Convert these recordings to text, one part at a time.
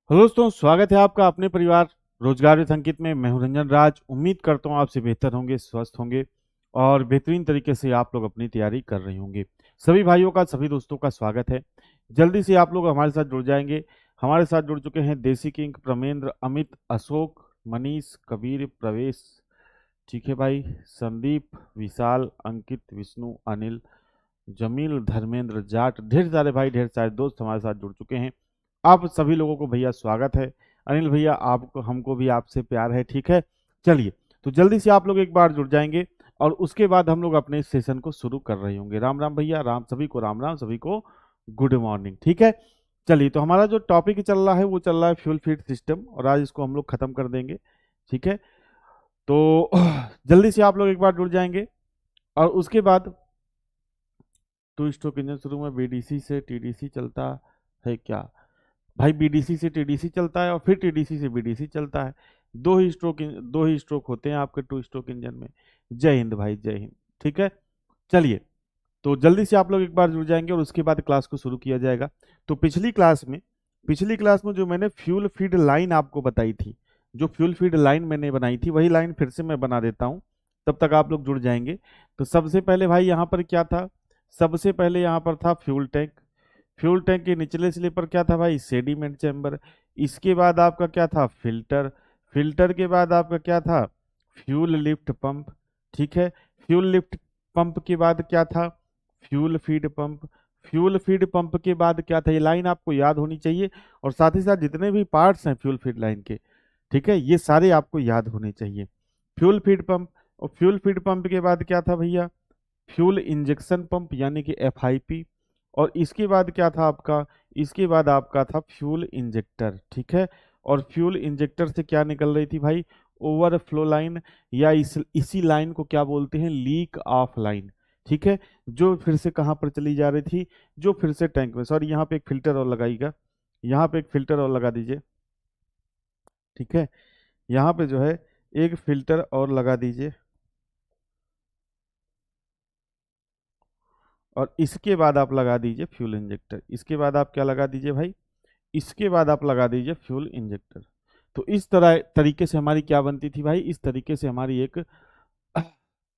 Hello दोस्तों, स्वागत है आपका अपने परिवार रोजगार विथ अंकित में। मैं हूं रंजन राज। उम्मीद करता हूं आपसे बेहतर होंगे, स्वस्थ होंगे और बेहतरीन तरीके से आप लोग अपनी तैयारी कर रहे होंगे। सभी भाइयों का, सभी दोस्तों का स्वागत है। जल्दी से आप लोग हमारे साथ जुड़ जाएंगे। हमारे साथ जुड़ चुके हैं देसी किंग, प्रमेंद्र, अमित, अशोक, मनीष, कबीर, प्रवेश। ठीक है भाई। संदीप, विशाल, अंकित, विष्णु, अनिल, जमील, धर्मेंद्र, जाट, ढेर सारे भाई, ढेर सारे दोस्त हमारे साथ जुड़ चुके हैं। आप सभी लोगों को भैया स्वागत है। अनिल भैया, आपको, हमको भी आपसे प्यार है। ठीक है, चलिए। तो जल्दी से आप लोग एक बार जुड़ जाएंगे और उसके बाद हम लोग अपने इस सेशन को शुरू कर रहे होंगे। राम राम भैया, राम, सभी को राम राम, सभी को गुड मॉर्निंग। ठीक है, चलिए। तो हमारा जो टॉपिक चल रहा है वो चल रहा है फ्यूल फीड सिस्टम, और आज इसको हम लोग खत्म कर देंगे। ठीक है, तो जल्दी से आप लोग एक बार जुड़ जाएंगे और उसके बाद टू स्ट्रोक इंजन शुरू में बीडीसी से टीडीसी चलता है क्या? भाई, बीडीसी से टीडीसी चलता है और फिर टीडीसी से बीडीसी चलता है। दो ही स्ट्रोक होते हैं आपके टू स्ट्रोक इंजन में। जय हिंद भाई, जय हिंद। ठीक है, चलिए। तो जल्दी से आप लोग एक बार जुड़ जाएंगे और उसके बाद क्लास को शुरू किया जाएगा। तो पिछली क्लास में जो मैंने फ्यूल फीड लाइन आपको बताई थी, जो फ्यूल फीड लाइन मैंने बनाई थी, वही लाइन फिर से मैं बना देता हूँ। तब तक आप लोग जुड़ जाएंगे। तो सबसे पहले भाई यहाँ पर क्या था? सबसे पहले यहाँ पर था फ्यूल टैंक। फ्यूल टैंक के निचले सिले पर क्या था भाई? Sediment chamber. इसके बाद आपका क्या था? फिल्टर। फिल्टर के बाद आपका क्या था? Fuel lift pump. ठीक है, फ्यूल लिफ्ट पंप के बाद क्या था? Fuel feed pump. Fuel feed pump के बाद क्या था? ये लाइन आपको याद होनी चाहिए। और साथ ही साथ जितने भी पार्ट्स हैं फ्यूल फीड लाइन के, ठीक है, ये सारे आपको याद होने चाहिए। Fuel feed pump. और फ्यूल फीड पंप के बाद क्या था भैया? फ्यूल इंजेक्शन पंप यानी कि एफआईपी। और इसके बाद क्या था आपका? इसके बाद आपका था फ्यूल इंजेक्टर। ठीक है, और फ्यूल इंजेक्टर से क्या निकल रही थी भाई? ओवरफ्लो लाइन, या इसी लाइन को क्या बोलते हैं? Leak of line. ठीक है, जो फिर से कहाँ पर चली जा रही थी? जो फिर से टैंक में। सॉरी, यहाँ पे एक फिल्टर और लगाइएगा। यहाँ पे एक फिल्टर और लगा दीजिए। ठीक है, यहाँ पे जो है एक फिल्टर और लगा दीजिए। और इसके बाद आप लगा दीजिए फ्यूल इंजेक्टर। इसके बाद आप क्या लगा दीजिए भाई? इसके बाद आप लगा दीजिए फ्यूल इंजेक्टर। तो इस तरह तरीके से हमारी क्या बनती थी भाई? इस तरीके से हमारी एक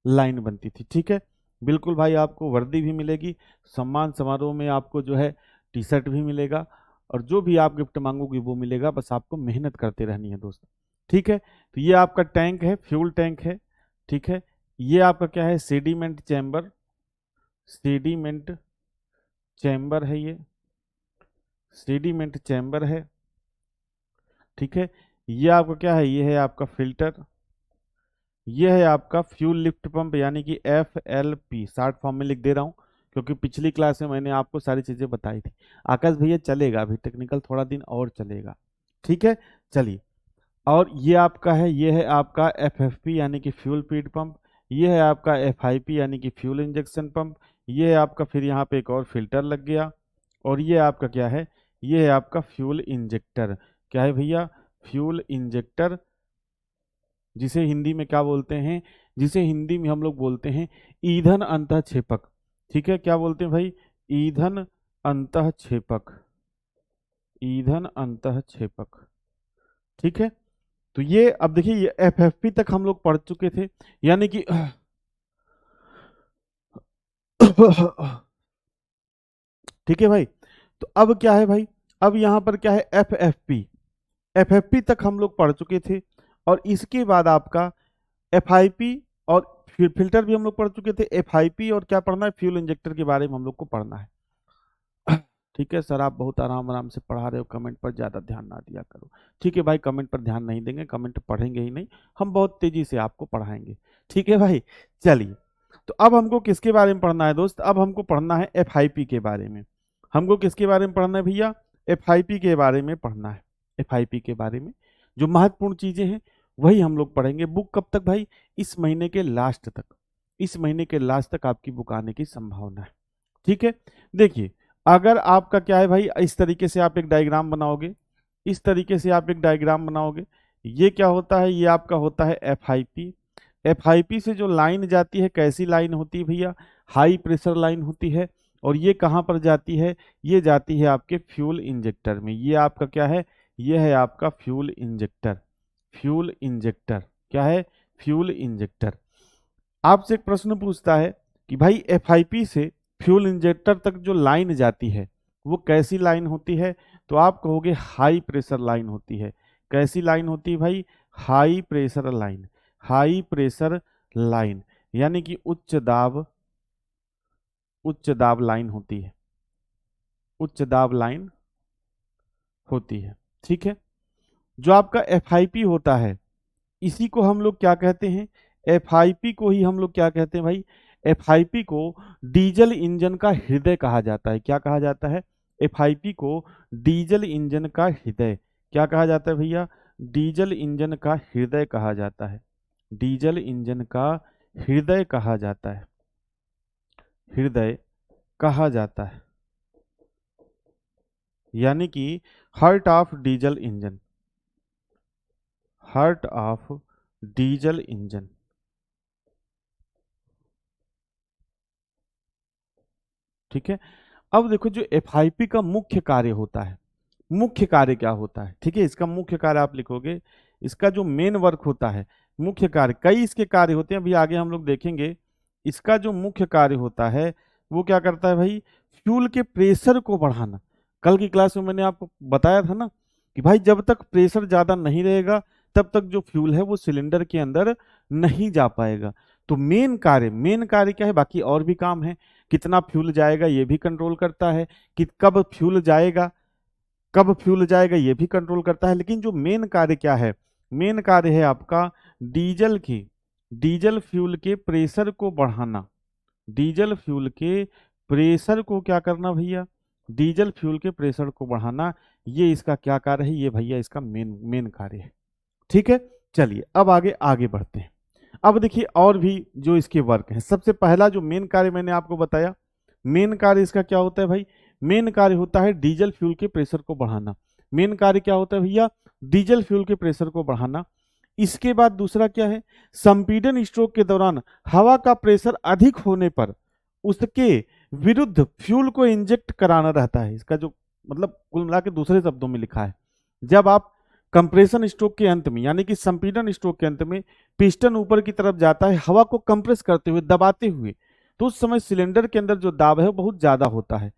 लाइन बनती थी। ठीक है, बिल्कुल भाई। आपको वर्दी भी मिलेगी, सम्मान समारोह में आपको जो है टी शर्ट भी मिलेगा, और जो भी आप गिफ्ट मांगोगे वो मिलेगा। बस आपको मेहनत करते रहनी है दोस्त। ठीक है, तो ये आपका टैंक है, फ्यूल टैंक है। ठीक है, ये आपका क्या है? Sediment chamber. सेडिमेंट चैम्बर है ये। सेडिमेंट चैम्बर है। ठीक है, ये आपका क्या है? ये है आपका फिल्टर। ये है आपका फ्यूल लिफ्ट पंप यानी कि FLP, शॉर्ट फॉर्म में लिख दे रहा हूँ क्योंकि पिछली क्लास में मैंने आपको सारी चीजें बताई थी। आकाश भैया, चलेगा अभी टेक्निकल थोड़ा दिन और चलेगा। ठीक है, चलिए। और ये आपका है, ये है आपका FFP यानी कि फ्यूल फीड पंप। ये है आपका FIP यानी कि फ्यूल इंजेक्शन पंप। ये है आपका, फिर यहाँ पे एक और फिल्टर लग गया। और ये आपका क्या है? ये है आपका फ्यूल इंजेक्टर। क्या है भैया? फ्यूल इंजेक्टर, जिसे हिंदी में क्या बोलते हैं? जिसे हिंदी में हम लोग बोलते हैं ईंधन अंतःक्षेपक। ठीक है, क्या बोलते हैं भाई? ईंधन अंतःक्षेपक। ईंधन अंतःक्षेपक। ठीक है, तो ये अब देखिए, ये FFP तक हम लोग पढ़ चुके थे, यानी कि ठीक है भाई। तो अब क्या है भाई? अब यहाँ पर क्या है? FFP। FFP तक हम लोग पढ़ चुके थे। और इसके बाद आपका FIP, और फिर फिल्टर भी हम लोग पढ़ चुके थे। FIP और क्या पढ़ना है? फ्यूल इंजेक्टर के बारे में हम लोग को पढ़ना है। ठीक है सर, आप बहुत आराम आराम से पढ़ा रहे हो, कमेंट पर ज़्यादा ध्यान ना दिया करो। ठीक है भाई, कमेंट पर ध्यान नहीं देंगे, कमेंट पढ़ेंगे ही नहीं, हम बहुत तेजी से आपको पढ़ाएंगे। ठीक है भाई, चलिए। तो अब हमको किसके बारे में पढ़ना है दोस्त? अब हमको पढ़ना है FIP के बारे में। हमको किसके बारे में पढ़ना है भैया? FIP के बारे में पढ़ना है। FIP के बारे में जो महत्वपूर्ण चीज़ें हैं वही हम लोग पढ़ेंगे। बुक कब तक भाई? इस महीने के लास्ट तक। इस महीने के लास्ट तक आपकी बुक आने की संभावना है। ठीक है, देखिए, अगर आपका क्या है भाई, इस तरीके से आप एक डायग्राम बनाओगे। इस तरीके से आप एक डायग्राम बनाओगे। ये क्या होता है? ये आपका होता है FIP। FIP से जो लाइन जाती है, कैसी लाइन होती है भैया? हाई प्रेशर लाइन होती है। और ये कहाँ पर जाती है? ये जाती है आपके फ्यूल इंजेक्टर में। ये आपका क्या है? ये है आपका फ्यूल इंजेक्टर। फ्यूल इंजेक्टर क्या है? Fuel injector. आपसे एक प्रश्न पूछता है कि भाई एफआईपी से फ्यूल इंजेक्टर तक जो लाइन जाती है वो कैसी लाइन होती है? तो आप कहोगे हाई प्रेशर लाइन होती है। कैसी लाइन होती है भाई? High pressure line. High pressure line यानी कि उच्च दाब लाइन होती है। उच्च दाब लाइन होती है। ठीक है। जो आपका एफआईपी होता है इसी को हम लोग क्या कहते हैं? एफआईपी को ही हम लोग क्या कहते हैं भाई? एफआईपी को डीजल इंजन का हृदय कहा जाता है। क्या कहा जाता है? एफआईपी को डीजल इंजन का हृदय क्या कहा जाता है भैया? डीजल इंजन का हृदय कहा जाता है। डीजल इंजन का हृदय कहा जाता है। हृदय कहा जाता है यानी कि heart of diesel engine. Heart of diesel engine. ठीक है। अब देखो जो एफआईपी का मुख्य कार्य होता है, मुख्य कार्य क्या होता है? ठीक है, इसका मुख्य कार्य आप लिखोगे, इसका जो मेन वर्क होता है, मुख्य कार्य, कई इसके कार्य होते हैं, अभी आगे हम लोग देखेंगे। इसका जो मुख्य कार्य होता है वो क्या करता है भाई? फ्यूल के प्रेशर को बढ़ाना। कल की क्लास में मैंने आपको बताया था ना कि भाई जब तक प्रेशर ज्यादा नहीं रहेगा तब तक जो फ्यूल है वो सिलेंडर के अंदर नहीं जा पाएगा। तो मेन कार्य क्या है? बाकी और भी काम है, कितना फ्यूल जाएगा ये भी कंट्रोल करता है, कि कब फ्यूल जाएगा ये भी कंट्रोल करता है। लेकिन जो मेन कार्य क्या है? मेन कार्य है आपका डीजल फ्यूल के प्रेशर को बढ़ाना। डीजल फ्यूल के प्रेशर को क्या करना भैया? डीजल फ्यूल के प्रेशर को बढ़ाना। ये इसका क्या कार्य है? ये भैया इसका मेन मेन कार्य है। ठीक है। चलिए अब आगे आगे बढ़ते हैं। अब देखिए और भी जो इसके वर्क हैं। सबसे पहला जो मेन कार्य मैंने आपको बताया, मेन कार्य इसका क्या होता है भाई? मेन कार्य होता है डीजल फ्यूल के प्रेशर को बढ़ाना। मेन कार्य क्या होता है भैया? डीजल फ्यूल के प्रेशर को बढ़ाना। इसके बाद दूसरा क्या है? संपीडन स्ट्रोक के दौरान हवा का प्रेशर अधिक होने पर उसके विरुद्ध फ्यूल को इंजेक्ट कराना रहता है। इसका जो मतलब कुल मिला के दूसरे शब्दों में लिखा है, जब आप कंप्रेशन स्ट्रोक के अंत में यानी कि संपीडन स्ट्रोक के अंत में पिस्टन ऊपर की तरफ जाता है हवा को कंप्रेस करते हुए, दबाते हुए, तो उस समय सिलेंडर के अंदर जो दाब है वो बहुत ज्यादा होता है।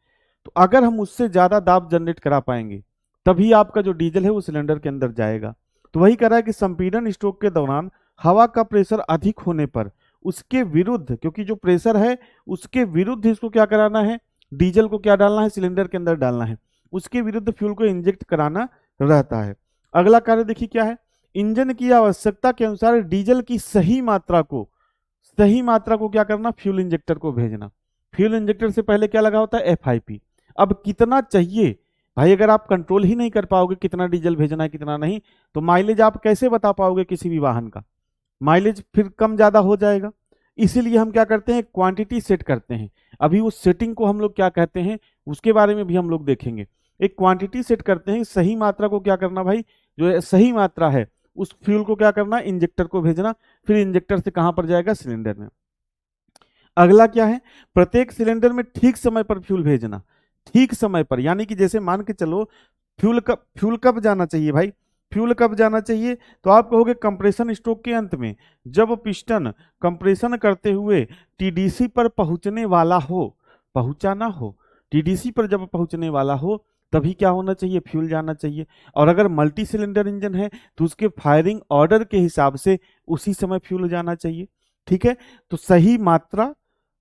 तो अगर हम उससे ज्यादा दाब जनरेट करा पाएंगे तभी आपका जो डीजल है वो सिलेंडर के अंदर जाएगा। तो वही कह रहा है कि संपीडन स्ट्रोक के दौरान हवा का प्रेशर अधिक होने पर उसके विरुद्ध, क्योंकि जो प्रेशर है उसके विरुद्ध इसको क्या कराना है? डीजल को क्या डालना है? सिलेंडर के अंदर डालना है। उसके विरुद्ध फ्यूल को इंजेक्ट कराना रहता है। अगला कार्य देखिए क्या है? इंजन की आवश्यकता के अनुसार डीजल की सही मात्रा को क्या करना? फ्यूल इंजेक्टर को भेजना। फ्यूल इंजेक्टर से पहले क्या लगा होता है? एफआईपी। अब कितना चाहिए भाई? अगर आप कंट्रोल ही नहीं कर पाओगे कितना डीजल भेजना है कितना नहीं, तो माइलेज आप कैसे बता पाओगे किसी भी वाहन का? माइलेज फिर कम ज्यादा हो जाएगा। इसीलिए हम क्या करते हैं? क्वांटिटी सेट करते हैं। अभी उस सेटिंग को हम लोग क्या कहते हैं उसके बारे में भी हम लोग देखेंगे। एक क्वांटिटी सेट करते हैं, सही मात्रा को क्या करना भाई? जो सही मात्रा है उस फ्यूल को क्या करना? इंजेक्टर को भेजना। फिर इंजेक्टर से कहां पर जाएगा? सिलेंडर में। अगला क्या है? प्रत्येक सिलेंडर में ठीक समय पर फ्यूल भेजना। ठीक समय पर यानी कि जैसे मान के चलो फ्यूल कब जाना चाहिए भाई? फ्यूल कब जाना चाहिए? तो आप कहोगे कंप्रेशन स्ट्रोक के अंत में, जब पिस्टन कंप्रेशन करते हुए टीडीसी पर पहुंचने वाला हो, पहुंचा ना हो, टीडीसी पर जब पहुंचने वाला हो तभी क्या होना चाहिए? फ्यूल जाना चाहिए। और अगर मल्टी सिलेंडर इंजन है तो उसके फायरिंग ऑर्डर के हिसाब से उसी समय फ्यूल जाना चाहिए। ठीक है। तो सही मात्रा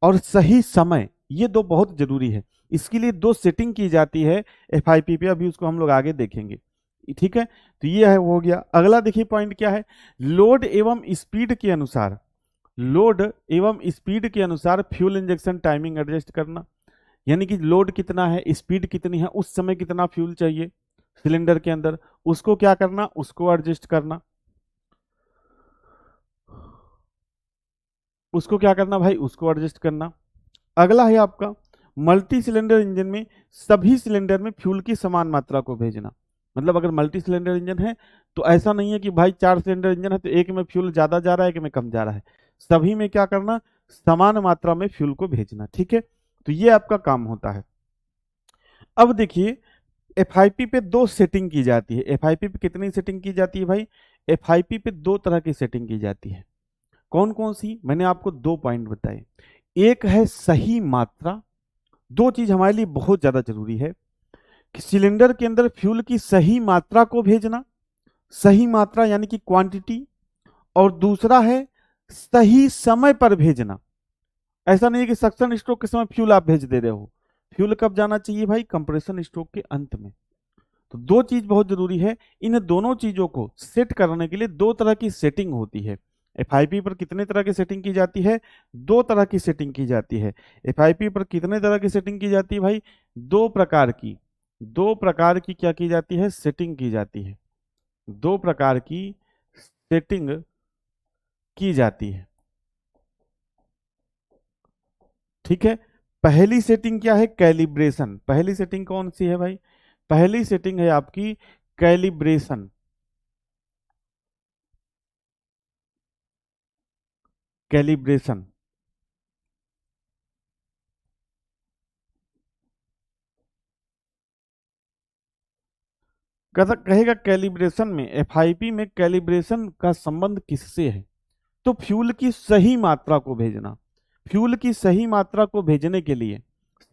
और सही समय ये दो बहुत जरूरी है। इसके लिए दो सेटिंग की जाती है एफआईपी पे, अभी उसको हम लोग आगे देखेंगे। ठीक है। तो ये है, वो हो गया। अगला देखिए पॉइंट क्या है? लोड एवं स्पीड के अनुसार, लोड एवं स्पीड के अनुसार फ्यूल इंजेक्शन टाइमिंग एडजस्ट करना। यानी कि लोड कितना है, स्पीड कितनी है, उस समय कितना फ्यूल चाहिए सिलेंडर के अंदर, उसको क्या करना? उसको एडजस्ट करना। उसको क्या करना भाई? उसको एडजस्ट करना। अगला है आपका मल्टी सिलेंडर इंजन में सभी सिलेंडर में फ्यूल की समान मात्रा को भेजना। मतलब अगर मल्टी सिलेंडर इंजन है तो ऐसा नहीं है कि भाई 4 सिलेंडर इंजन है तो एक में फ्यूल ज्यादा जा रहा है एक में कम जा रहा है। सभी में क्या करना? समान मात्रा में फ्यूल को भेजना। ठीक है। तो ये आपका काम होता है। अब देखिए एफआईपी पे दो सेटिंग की जाती है। एफआईपी पे कितनी सेटिंग की जाती है भाई? एफआईपी पे दो तरह की सेटिंग की जाती है। कौन कौन सी? मैंने आपको दो पॉइंट बताए। एक है सही मात्रा। दो चीज हमारे लिए बहुत ज्यादा जरूरी है कि सिलेंडर के अंदर फ्यूल की सही मात्रा को भेजना, सही मात्रा यानी कि क्वांटिटी, और दूसरा है सही समय पर भेजना। ऐसा नहीं है कि सक्शन स्ट्रोक के समय फ्यूल आप भेज दे रहे हो। फ्यूल कब जाना चाहिए भाई? कंप्रेशन स्ट्रोक के अंत में। तो दो चीज बहुत जरूरी है। इन दोनों चीजों को सेट करने के लिए दो तरह की सेटिंग होती है। एफआईपी पर कितने तरह की सेटिंग की जाती है? दो तरह की सेटिंग की जाती है। एफआईपी पर कितने तरह की सेटिंग की जाती है भाई? दो प्रकार की। दो प्रकार की क्या की जाती है? सेटिंग की जाती है। दो प्रकार की सेटिंग की जाती है। ठीक है। पहली सेटिंग क्या है? कैलिब्रेशन। पहली सेटिंग कौन सी है भाई? पहली सेटिंग है आपकी कैलिब्रेशन। कैलिब्रेशन कहेगा कैलिब्रेशन में, एफआईपी में कैलिब्रेशन का संबंध किससे है? तो फ्यूल की सही मात्रा को भेजना। फ्यूल की सही मात्रा को भेजने के लिए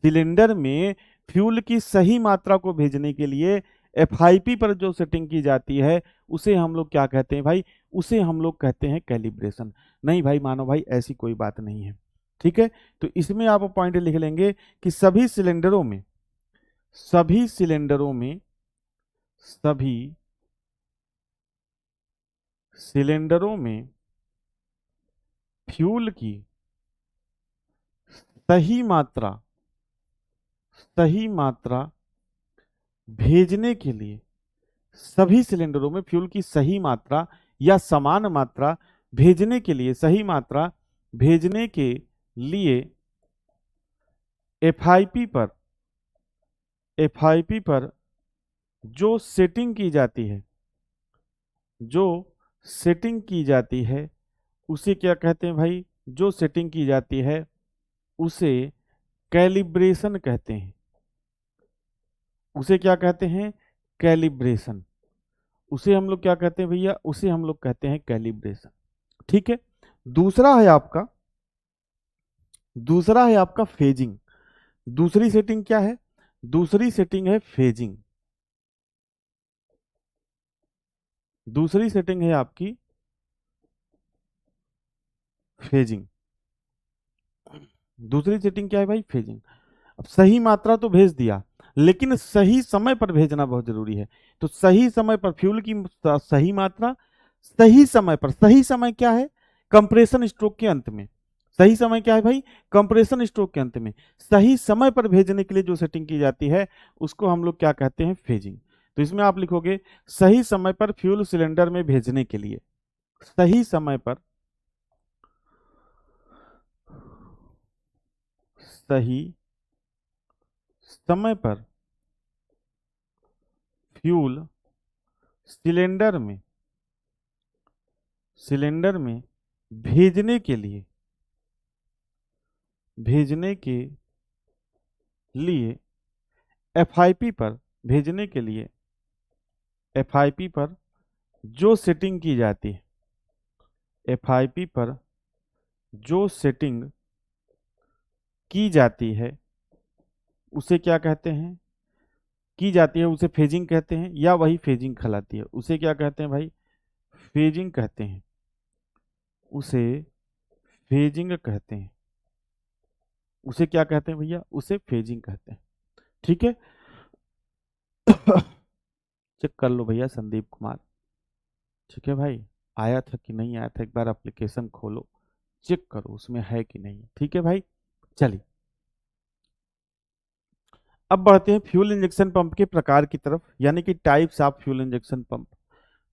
सिलेंडर में फ्यूल की सही मात्रा को भेजने के लिए एफआईपी पर जो सेटिंग की जाती है उसे हम लोग क्या कहते हैं भाई? उसे हम लोग कहते हैं कैलिब्रेशन। नहीं भाई, मानो भाई ऐसी कोई बात नहीं है। ठीक है। तो इसमें आप पॉइंट लिख लेंगे कि सभी सिलेंडरों में सभी सिलेंडरों में फ्यूल की सही मात्रा सही मात्रा भेजने के लिए, सभी सिलेंडरों में फ्यूल की सही मात्रा या समान मात्रा भेजने के लिए, सही मात्रा भेजने के लिए एफआईपी पर जो सेटिंग की जाती है, जो सेटिंग की जाती है उसे क्या कहते हैं भाई? जो सेटिंग की जाती है उसे कैलिब्रेशन कहते हैं। उसे क्या कहते हैं? कैलिब्रेशन। उसे हम लोग क्या कहते हैं भैया? उसे हम लोग कहते हैं कैलिब्रेशन। ठीक है। दूसरा है आपका दूसरा है आपका फेजिंग। दूसरी सेटिंग क्या है? दूसरी सेटिंग है फेजिंग। दूसरी सेटिंग है आपकी फेजिंग। दूसरी सेटिंग क्या है भाई? फेजिंग। अब सही मात्रा तो भेज दिया, लेकिन सही समय पर भेजना बहुत जरूरी है। तो सही समय पर फ्यूल की सही मात्रा सही समय पर। सही समय क्या है? कंप्रेशन स्ट्रोक के अंत में। सही समय क्या है भाई? कंप्रेशन स्ट्रोक के अंत में सही समय पर भेजने के लिए जो सेटिंग की जाती है उसको हम लोग क्या कहते हैं? फेजिंग। तो इसमें आप लिखोगे सही समय पर फ्यूल सिलेंडर में भेजने के लिए, सही समय पर, सही समय पर फ्यूल सिलेंडर में भेजने के लिए एफआईपी पर भेजने के लिए एफआईपी पर जो सेटिंग की जाती है, एफआईपी पर जो सेटिंग की जाती है उसे क्या कहते हैं? की जाती है उसे फेजिंग कहते हैं, या वही फेजिंग कहलाती है। उसे क्या कहते हैं भाई? फेजिंग कहते हैं। उसे फेजिंग कहते हैं। उसे क्या कहते हैं भैया? उसे फेजिंग कहते हैं। ठीक है। चेक कर लो भैया संदीप कुमार। ठीक है भाई, आया था कि नहीं आया था, एक बार एप्लीकेशन खोलो, चेक करो उसमें है कि नहीं। ठीक है भाई, चलिए अब बढ़ते हैं फ्यूल इंजेक्शन पंप के प्रकार की तरफ, यानी कि types of fuel injection pump.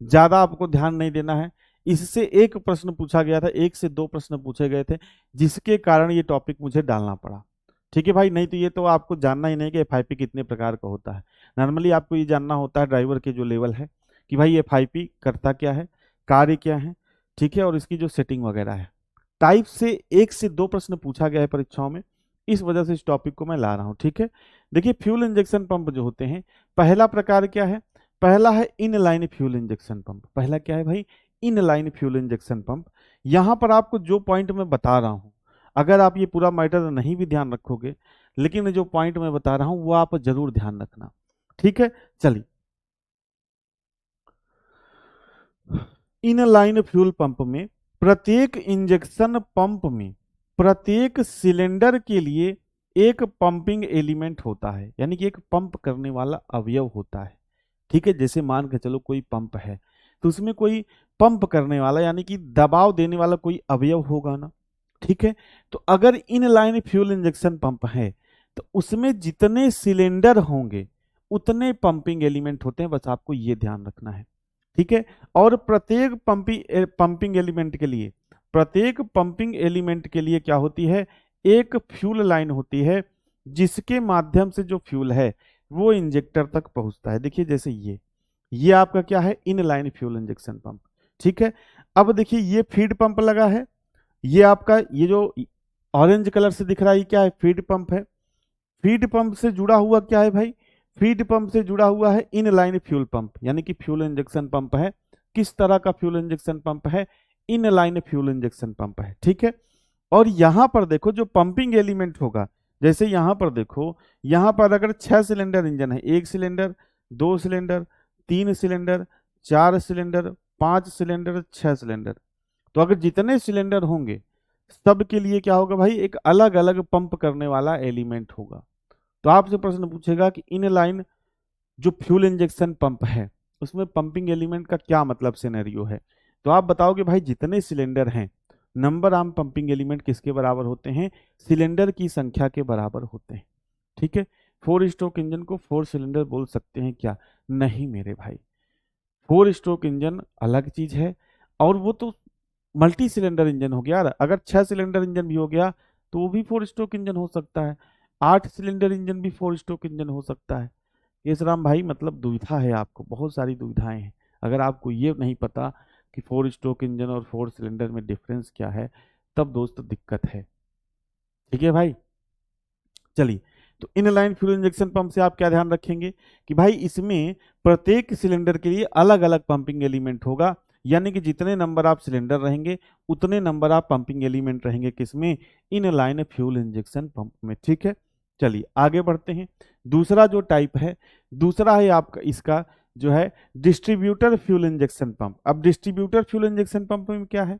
ज्यादा आपको ध्यान नहीं देना है। इससे एक प्रश्न पूछा गया था, एक से दो प्रश्न पूछे गए थे, जिसके कारण ये टॉपिक मुझे डालना पड़ा। ठीक है भाई, नहीं तो ये तो आपको जानना ही नहीं कि एफआईपी कितने प्रकार का होता है। नॉर्मली आपको ये जानना होता है ड्राइवर के जो लेवल है कि भाई एफआईपी करता क्या है, कार्य क्या है, ठीक है, और इसकी जो सेटिंग वगैरह है। टाइप से एक से दो प्रश्न पूछा गया है परीक्षाओं में। इस वजह से इस टॉपिक को मैं ला रहा हूं। ठीक है, देखिए फ्यूल इंजेक्शन पंप जो होते हैं, पहला प्रकार क्या है, पहला है इनलाइन फ्यूल इंजेक्शन पंप। पहला क्या है भाई, इनलाइन फ्यूल इंजेक्शन पंप। यहां पर आपको जो पॉइंट मैं बता रहा हूं, अगर आप ये पूरा मैटर नहीं भी ध्यान रखोगे, लेकिन जो पॉइंट मैं बता रहा हूं वो आप जरूर ध्यान रखना। ठीक है, चलिए, इनलाइन फ्यूल पंप में प्रत्येक इंजेक्शन पंप में प्रत्येक सिलेंडर के लिए एक पंपिंग एलिमेंट होता है, यानी कि एक पंप करने वाला अवयव होता है। ठीक है, जैसे मान के चलो कोई पंप है, तो उसमें कोई पंप करने वाला यानी कि दबाव देने वाला कोई अवयव होगा ना। ठीक है, तो अगर इनलाइन फ्यूल इंजेक्शन पंप है तो उसमें जितने सिलेंडर होंगे उतने पंपिंग एलिमेंट होते हैं, बस आपको ये ध्यान रखना है। ठीक है, और प्रत्येक पंपिंग एलिमेंट के लिए, प्रत्येक पंपिंग एलिमेंट के लिए क्या होती है, एक फ्यूल लाइन होती है, जिसके माध्यम से जो फ्यूल है वो इंजेक्टर तक पहुंचता है। देखिए जैसे ये आपका क्या है, इनलाइन फ्यूल इंजेक्शन पंप। ठीक है, अब देखिए ये फीड पंप लगा है, ये आपका ये जो ऑरेंज कलर से दिख रहा है ये क्या है, फीड पंप है। फीड पंप से जुड़ा हुआ क्या है भाई, फीड पंप से जुड़ा हुआ है इनलाइन फ्यूल पंप, यानी कि फ्यूल इंजेक्शन पंप है। किस तरह का फ्यूल इंजेक्शन पंप है, इनलाइन फ्यूल इंजेक्शन पंप है। ठीक है, और यहां पर देखो जो पंपिंग एलिमेंट होगा, जैसे यहां पर देखो, यहां पर अगर 6 सिलेंडर इंजन है, 1 cylinder, 2 cylinder, 3 cylinder, 4 cylinder, 5 cylinder, 6 cylinder, तो अगर जितने सिलेंडर होंगे सब के लिए क्या होगा भाई, एक अलग अलग पंप करने वाला एलिमेंट होगा। तो आपसे प्रश्न पूछेगा कि इनलाइन जो फ्यूल इंजेक्शन पंप है उसमें पंपिंग एलिमेंट का क्या मतलब सिनेरियो है, तो आप बताओगे भाई जितने सिलेंडर हैं, नंबर आम पंपिंग एलिमेंट किसके बराबर होते हैं, सिलेंडर की संख्या के बराबर होते हैं। ठीक है, 4 स्ट्रोक इंजन को 4 सिलेंडर बोल सकते हैं क्या, नहीं मेरे भाई, 4 स्ट्रोक इंजन अलग चीज है, और वो तो मल्टी सिलेंडर इंजन हो गया। अगर 6 सिलेंडर इंजन भी हो गया तो वो भी 4 स्ट्रोक इंजन हो सकता है, 8 सिलेंडर इंजन भी 4 स्ट्रोक इंजन हो सकता है। केशराम भाई मतलब दुविधा है, आपको बहुत सारी दुविधाएं हैं। अगर आपको ये नहीं पता कि 4 स्ट्रोक इंजन और 4 सिलेंडर में डिफरेंस क्या है, तब दोस्त दिक्कत है। ठीक है भाई, चलिए, तो इनलाइन फ्यूल इंजेक्शन पंप से आप क्या ध्यान रखेंगे कि भाई इसमें प्रत्येक सिलेंडर के लिए अलग अलग पंपिंग एलिमेंट होगा, यानी कि जितने नंबर आप सिलेंडर रहेंगे उतने नंबर आप पंपिंग एलिमेंट रहेंगे, किसमें, इनलाइन फ्यूल इंजेक्शन पंप में। ठीक है, चलिए आगे बढ़ते हैं। दूसरा जो टाइप है, दूसरा है आपका इसका जो है डिस्ट्रीब्यूटर फ्यूल इंजेक्शन पंप। अब डिस्ट्रीब्यूटर फ्यूल इंजेक्शन पंप में क्या है,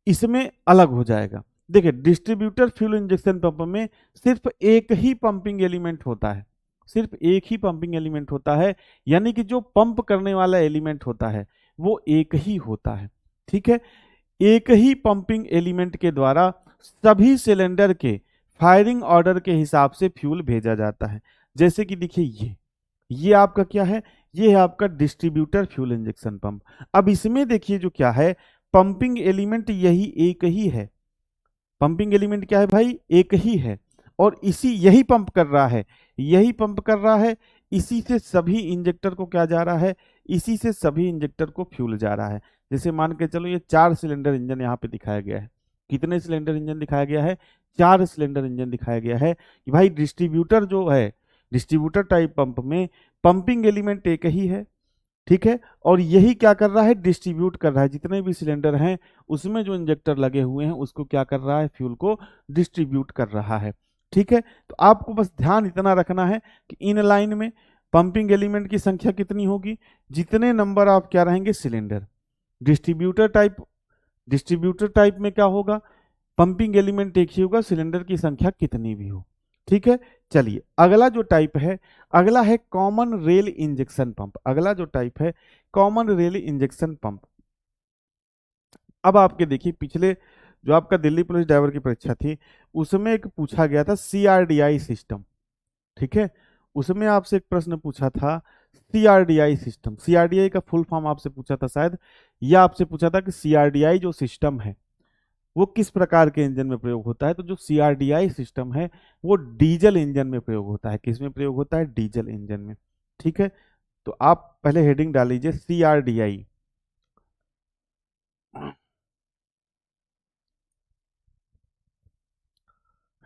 इसमें अलग हो जाएगा। देखिए डिस्ट्रीब्यूटर फ्यूल इंजेक्शन पंप में सिर्फ एक ही पंपिंग एलिमेंट होता है, सिर्फ एक ही पंपिंग एलिमेंट होता है, यानी कि जो पंप करने वाला एलिमेंट होता है वो एक ही होता है। ठीक है, एक ही पंपिंग एलिमेंट के द्वारा सभी सिलेंडर के फायरिंग ऑर्डर के हिसाब से फ्यूल भेजा जाता है। जैसे कि देखिए ये आपका क्या है, ये है आपका डिस्ट्रीब्यूटर फ्यूल इंजेक्शन पंप। अब इसमें देखिए जो क्या है, पंपिंग एलिमेंट यही एक ही है। पंपिंग एलिमेंट क्या है भाई, एक ही है, और इसी यही पंप कर रहा है, यही पंप कर रहा है, इसी से सभी इंजेक्टर को क्या जा रहा है, इसी से सभी इंजेक्टर को फ्यूल जा रहा है। जैसे मान के चलो ये 4 सिलेंडर इंजन यहाँ पे दिखाया गया है, कितने सिलेंडर इंजन दिखाया गया है, 4 सिलेंडर इंजन दिखाया गया है कि भाई डिस्ट्रीब्यूटर जो है, डिस्ट्रीब्यूटर टाइप पंप में पंपिंग एलिमेंट एक ही है। ठीक है, और यही क्या कर रहा है, डिस्ट्रीब्यूट कर रहा है, जितने भी सिलेंडर हैं उसमें जो इंजेक्टर लगे हुए हैं उसको क्या कर रहा है, फ्यूल को डिस्ट्रीब्यूट कर रहा है। ठीक है, तो आपको बस ध्यान इतना रखना है कि इन लाइन में पंपिंग एलिमेंट की संख्या कितनी होगी, जितने नंबर आप क्या रहेंगे cylinder. Distributor type, distributor type में क्या होगा, पंपिंग एलिमेंट एक ही होगा, सिलेंडर की संख्या कितनी भी हो। ठीक है, चलिए अगला जो टाइप है, अगला है कॉमन रेल इंजेक्शन पंप। अगला जो टाइप है कॉमन रेल इंजेक्शन पंप। अब आपके देखिए पिछले जो आपका दिल्ली पुलिस ड्राइवर की परीक्षा थी उसमें एक पूछा गया था सीआरडीआई सिस्टम। ठीक है, उसमें आपसे एक प्रश्न पूछा था सीआरडीआई सिस्टम, सीआरडीआई का फुल फॉर्म आपसे पूछा था शायद, या आपसे पूछा था कि सीआरडीआई जो सिस्टम है वो किस प्रकार के इंजन में प्रयोग होता है। तो जो सीआरडीआई सिस्टम है वो डीजल इंजन में प्रयोग होता है, किस में प्रयोग होता है, डीजल इंजन में। ठीक है, तो आप पहले हेडिंग डाल लीजिए सीआरडीआई।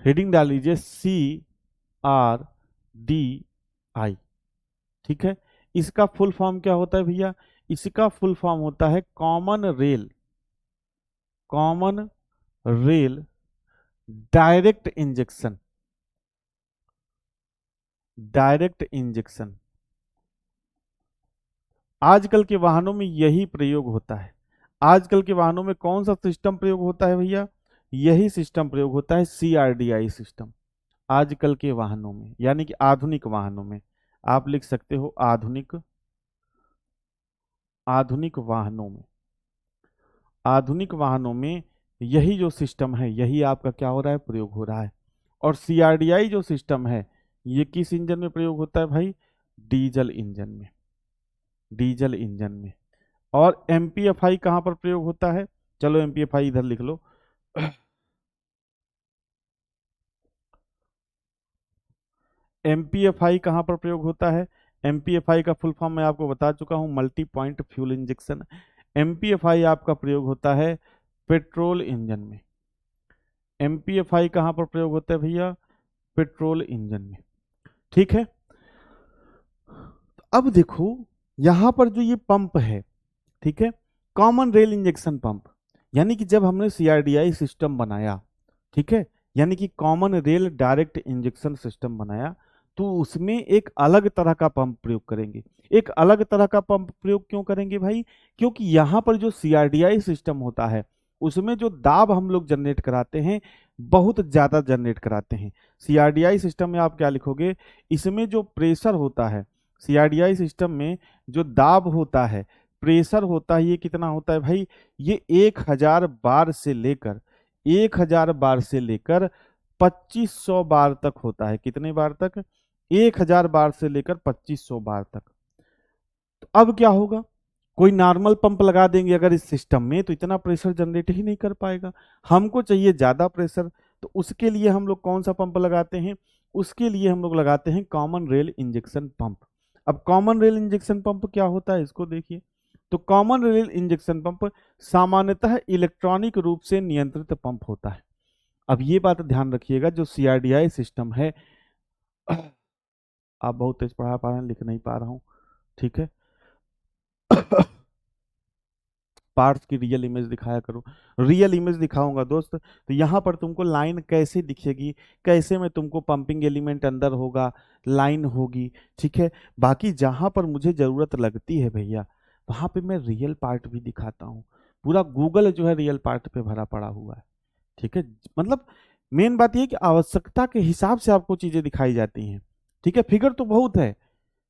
हेडिंग डाल लीजिए CRDI। ठीक है, इसका फुल फॉर्म क्या होता है भैया? इसका फुल फॉर्म होता है कॉमन रेल डायरेक्ट इंजेक्शन। आजकल के वाहनों में यही प्रयोग होता है। आजकल के वाहनों में कौन सा सिस्टम प्रयोग होता है भैया? यही सिस्टम प्रयोग होता है, CRDI सिस्टम। आजकल के वाहनों में यानी कि आधुनिक वाहनों में, आप लिख सकते हो आधुनिक वाहनों में यही जो सिस्टम है, यही आपका क्या हो रहा है? प्रयोग हो रहा है। और CRDI जो सिस्टम है, ये किस इंजन में प्रयोग होता है भाई? डीजल इंजन में। और MPFI कहां पर प्रयोग होता है? चलो MPFI इधर लिख लो। MPFI कहां पर प्रयोग होता है? MPFI का फुल फॉर्म मैं आपको बता चुका हूं, multi point fuel injection. MPFI आपका प्रयोग होता है पेट्रोल इंजन में। MPFI कहां पर प्रयोग होता है भैया? पेट्रोल इंजन में। ठीक है, अब देखो यहां पर जो ये पंप है, ठीक है, कॉमन रेल इंजेक्शन पंप, यानी कि जब हमने CRDI सिस्टम बनाया, ठीक है, यानी कि common rail direct injection system बनाया, तो उसमें एक अलग तरह का पंप प्रयोग करेंगे। एक अलग तरह का पंप प्रयोग क्यों करेंगे भाई? क्योंकि यहां पर जो CRDI सिस्टम होता है, उसमें जो दाब हम लोग जनरेट कराते हैं, बहुत ज्यादा जनरेट कराते हैं। CRDI सिस्टम में आप क्या लिखोगे? इसमें जो प्रेशर होता है, CRDI सिस्टम में जो दाब होता है, प्रेशर होता है, ये कितना होता है भाई? ये 1000 बार से लेकर 2500 बार तक होता है। कितने बार तक? 1000 बार से लेकर 2500 बार तक। तो अब क्या होगा? कोई नॉर्मल पंप लगा देंगे अगर इस सिस्टम में, तो इतना प्रेशर जनरेट ही नहीं कर पाएगा। हमको चाहिए ज्यादा प्रेशर, तो उसके लिए हम लोग कौन सा पंप लगाते हैं? उसके लिए हम लोग लगाते हैं कॉमन रेल इंजेक्शन पंप। अब कॉमन रेल इंजेक्शन पंप क्या होता है, इसको देखिए। तो कॉमन रेल इंजेक्शन पंप सामान्यतः इलेक्ट्रॉनिक रूप से नियंत्रित पंप होता है। अब ये बात ध्यान रखिएगा, जो CRDI सिस्टम है, आप बहुत तेज पढ़ा पा रहे हैं, लिख नहीं पा रहा हूं, ठीक है। पार्ट्स की रियल इमेज दिखाया करो। रियल इमेज दिखाऊंगा दोस्त, तो यहाँ पर तुमको लाइन कैसे दिखेगी, कैसे में तुमको पंपिंग एलिमेंट अंदर होगा, लाइन होगी, ठीक है। बाकी जहां पर मुझे जरूरत लगती है भैया, वहां पे मैं रियल पार्ट भी दिखाता हूँ। पूरा गूगल जो है रियल पार्ट पे भरा पड़ा हुआ है, ठीक है। मतलब मेन बात यह कि आवश्यकता के हिसाब से आपको चीजें दिखाई जाती हैं, ठीक है। फिगर तो बहुत है,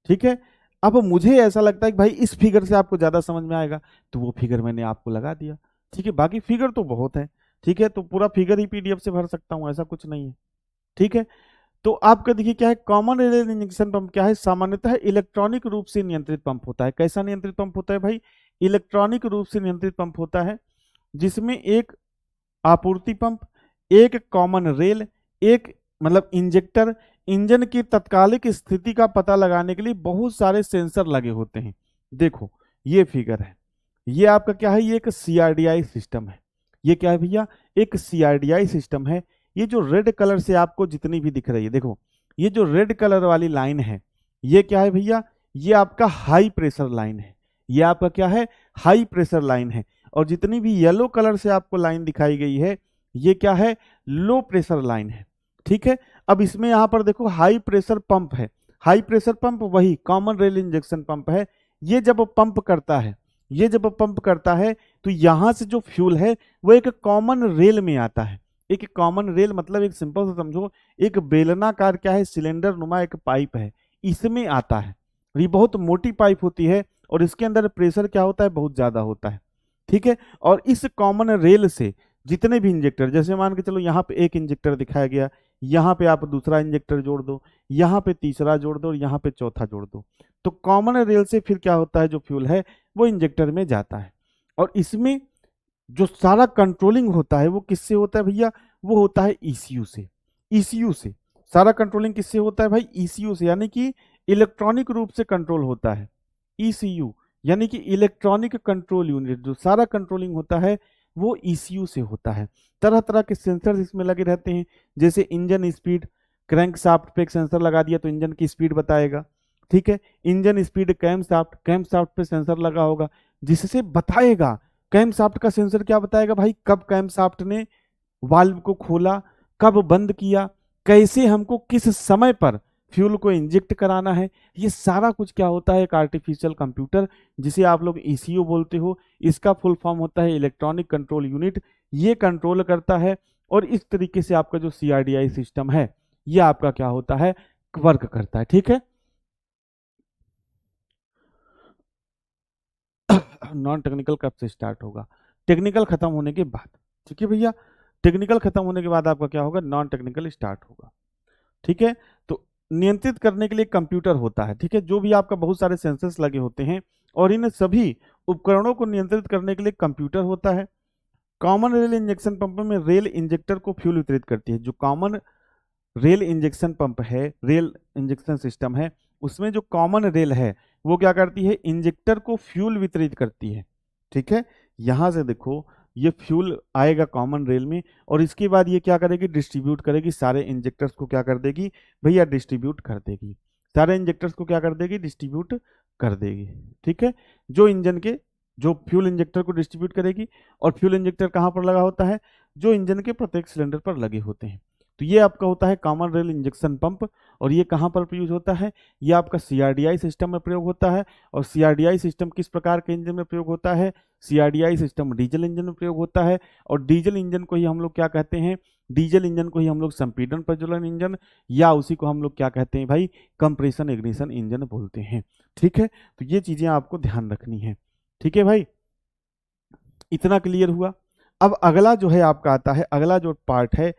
ठीक है। अब मुझे ऐसा लगता है कि भाई इस फिगर से आपको ज्यादा समझ में आएगा, तो वो फिगर मैंने आपको लगा दिया, ठीक है। बाकी फिगर तो बहुत है, ठीक है, तो पूरा फिगर ही PDF से भर सकता हूं, ऐसा कुछ नहीं है, ठीक है। तो आपका देखिए क्या है, कॉमन रेल इंजेक्शन पंप क्या है? सामान्यतः इलेक्ट्रॉनिक रूप से नियंत्रित पंप होता है। कैसा नियंत्रित पंप होता है भाई? इलेक्ट्रॉनिक रूप से नियंत्रित पंप होता है, जिसमें एक आपूर्ति पंप, एक कॉमन रेल, एक मतलब इंजेक्टर, इंजन की तत्कालिक स्थिति का पता लगाने के लिए बहुत सारे सेंसर लगे होते हैं। देखो ये फिगर है, ये आपका क्या है? ये एक CRDI सिस्टम है। ये क्या है भैया? एक CRDI सिस्टम है। ये जो रेड कलर से आपको जितनी भी दिख रही है, देखो ये जो रेड कलर वाली लाइन है, ये क्या है भैया? ये आपका हाई प्रेशर लाइन है। ये आपका क्या है? हाई प्रेशर लाइन है। और जितनी भी येलो कलर से आपको लाइन दिखाई गई है, ये क्या है? लो प्रेशर लाइन है, ठीक है। अब इसमें यहां पर देखो हाई प्रेशर पंप है। हाई प्रेशर पंप वही कॉमन रेल इंजेक्शन पंप है। ये जब पंप करता है, ये जब पंप करता है, तो यहां से जो फ्यूल है वो एक कॉमन रेल में आता है। एक कॉमन रेल मतलब एक सिंपल से समझो, एक बेलनाकार क्या है? सिलेंडर नुमा एक पाइप है, इसमें आता है। ये बहुत मोटी पाइप होती है और इसके अंदर प्रेशर क्या होता है? बहुत ज्यादा होता है, ठीक है। और इस कॉमन रेल से जितने भी इंजेक्टर, जैसे मान के चलो यहाँ पे एक इंजेक्टर दिखाया गया, यहाँ पे आप दूसरा इंजेक्टर जोड़ दो, यहाँ पे तीसरा जोड़ दो और यहाँ पे चौथा जोड़ दो, तो कॉमन रेल से फिर क्या होता है? जो फ्यूल है वो इंजेक्टर में जाता है। और इसमें जो सारा कंट्रोलिंग होता है वो किससे होता है भैया? वो होता है ECU से। ECU से सारा कंट्रोलिंग किससे होता है भाई? ECU से, यानी कि इलेक्ट्रॉनिक रूप से कंट्रोल होता है। ECU यानी कि इलेक्ट्रॉनिक कंट्रोल यूनिट, जो सारा कंट्रोलिंग होता है वो ईसीयू से होता है। तरह तरह के सेंसर इसमें लगे रहते हैं, जैसे इंजन स्पीड, क्रैंक शाफ्ट पे एक सेंसर लगा दिया तो इंजन की स्पीड बताएगा। ठीक है, इंजन स्पीड, कैम शाफ्ट पे सेंसर लगा होगा जिससे बताएगा। कैम शाफ्ट का सेंसर क्या बताएगा भाई, कब कैम शाफ्ट ने वाल्व को खोला, कब बंद किया, कैसे हमको किस समय पर फ्यूल को इंजेक्ट कराना है, ये सारा कुछ क्या होता है, एक आर्टिफिशियल कंप्यूटर जिसे आप लोग ईसीयू बोलते हो। इसका फुल फॉर्म होता है इलेक्ट्रॉनिक कंट्रोल यूनिट। ये कंट्रोल करता है और इस तरीके से आपका जो सीआरडीआई सिस्टम है ये आपका क्या होता है, वर्क करता है। ठीक है, नॉन टेक्निकल कब से स्टार्ट होगा, टेक्निकल खत्म होने के बाद। ठीक है भैया, टेक्निकल खत्म होने के बाद आपका क्या होगा, नॉन टेक्निकल स्टार्ट होगा। ठीक है, तो नियंत्रित करने के लिए कंप्यूटर होता है। ठीक है, जो भी आपका बहुत सारे सेंसर्स लगे होते हैं और इन सभी उपकरणों को नियंत्रित करने के लिए कंप्यूटर होता है। कॉमन रेल इंजेक्शन पंप में रेल इंजेक्टर को फ्यूल वितरित करती है। जो कॉमन रेल इंजेक्शन पंप है, रेल इंजेक्शन सिस्टम है, उसमें जो कॉमन रेल है वो क्या करती है, इंजेक्टर को फ्यूल वितरित करती है। ठीक है, यहां से देखो ये फ्यूल आएगा कॉमन रेल में और इसके बाद ये क्या करेगी, डिस्ट्रीब्यूट करेगी, सारे इंजेक्टर्स को क्या कर देगी भैया, डिस्ट्रीब्यूट कर देगी। सारे इंजेक्टर्स को क्या कर देगी, डिस्ट्रीब्यूट कर देगी। ठीक है, जो इंजन के जो फ्यूल इंजेक्टर को डिस्ट्रीब्यूट करेगी। और फ्यूल इंजेक्टर कहाँ पर लगा होता है, जो इंजन के प्रत्येक सिलेंडर पर लगे होते हैं। तो ये आपका होता है कॉमन रेल इंजेक्शन पंप। और ये कहाँ पर यूज होता है, ये आपका सीआरडीआई सिस्टम में प्रयोग होता है। और सीआरडीआई सिस्टम किस प्रकार के इंजन में प्रयोग होता है, सीआरडीआई सिस्टम डीजल इंजन में प्रयोग होता है। और डीजल इंजन को ही हम लोग क्या कहते हैं, डीजल इंजन को ही हम लोग संपीड़न प्रज्वलन इंजन या उसी को हम लोग क्या कहते हैं भाई, कंप्रेशन इग्निशन इंजन बोलते हैं। ठीक है, तो ये चीजें आपको ध्यान रखनी है। ठीक है भाई, इतना क्लियर हुआ। अब अगला जो है आपका आता है, अगला जो पार्ट है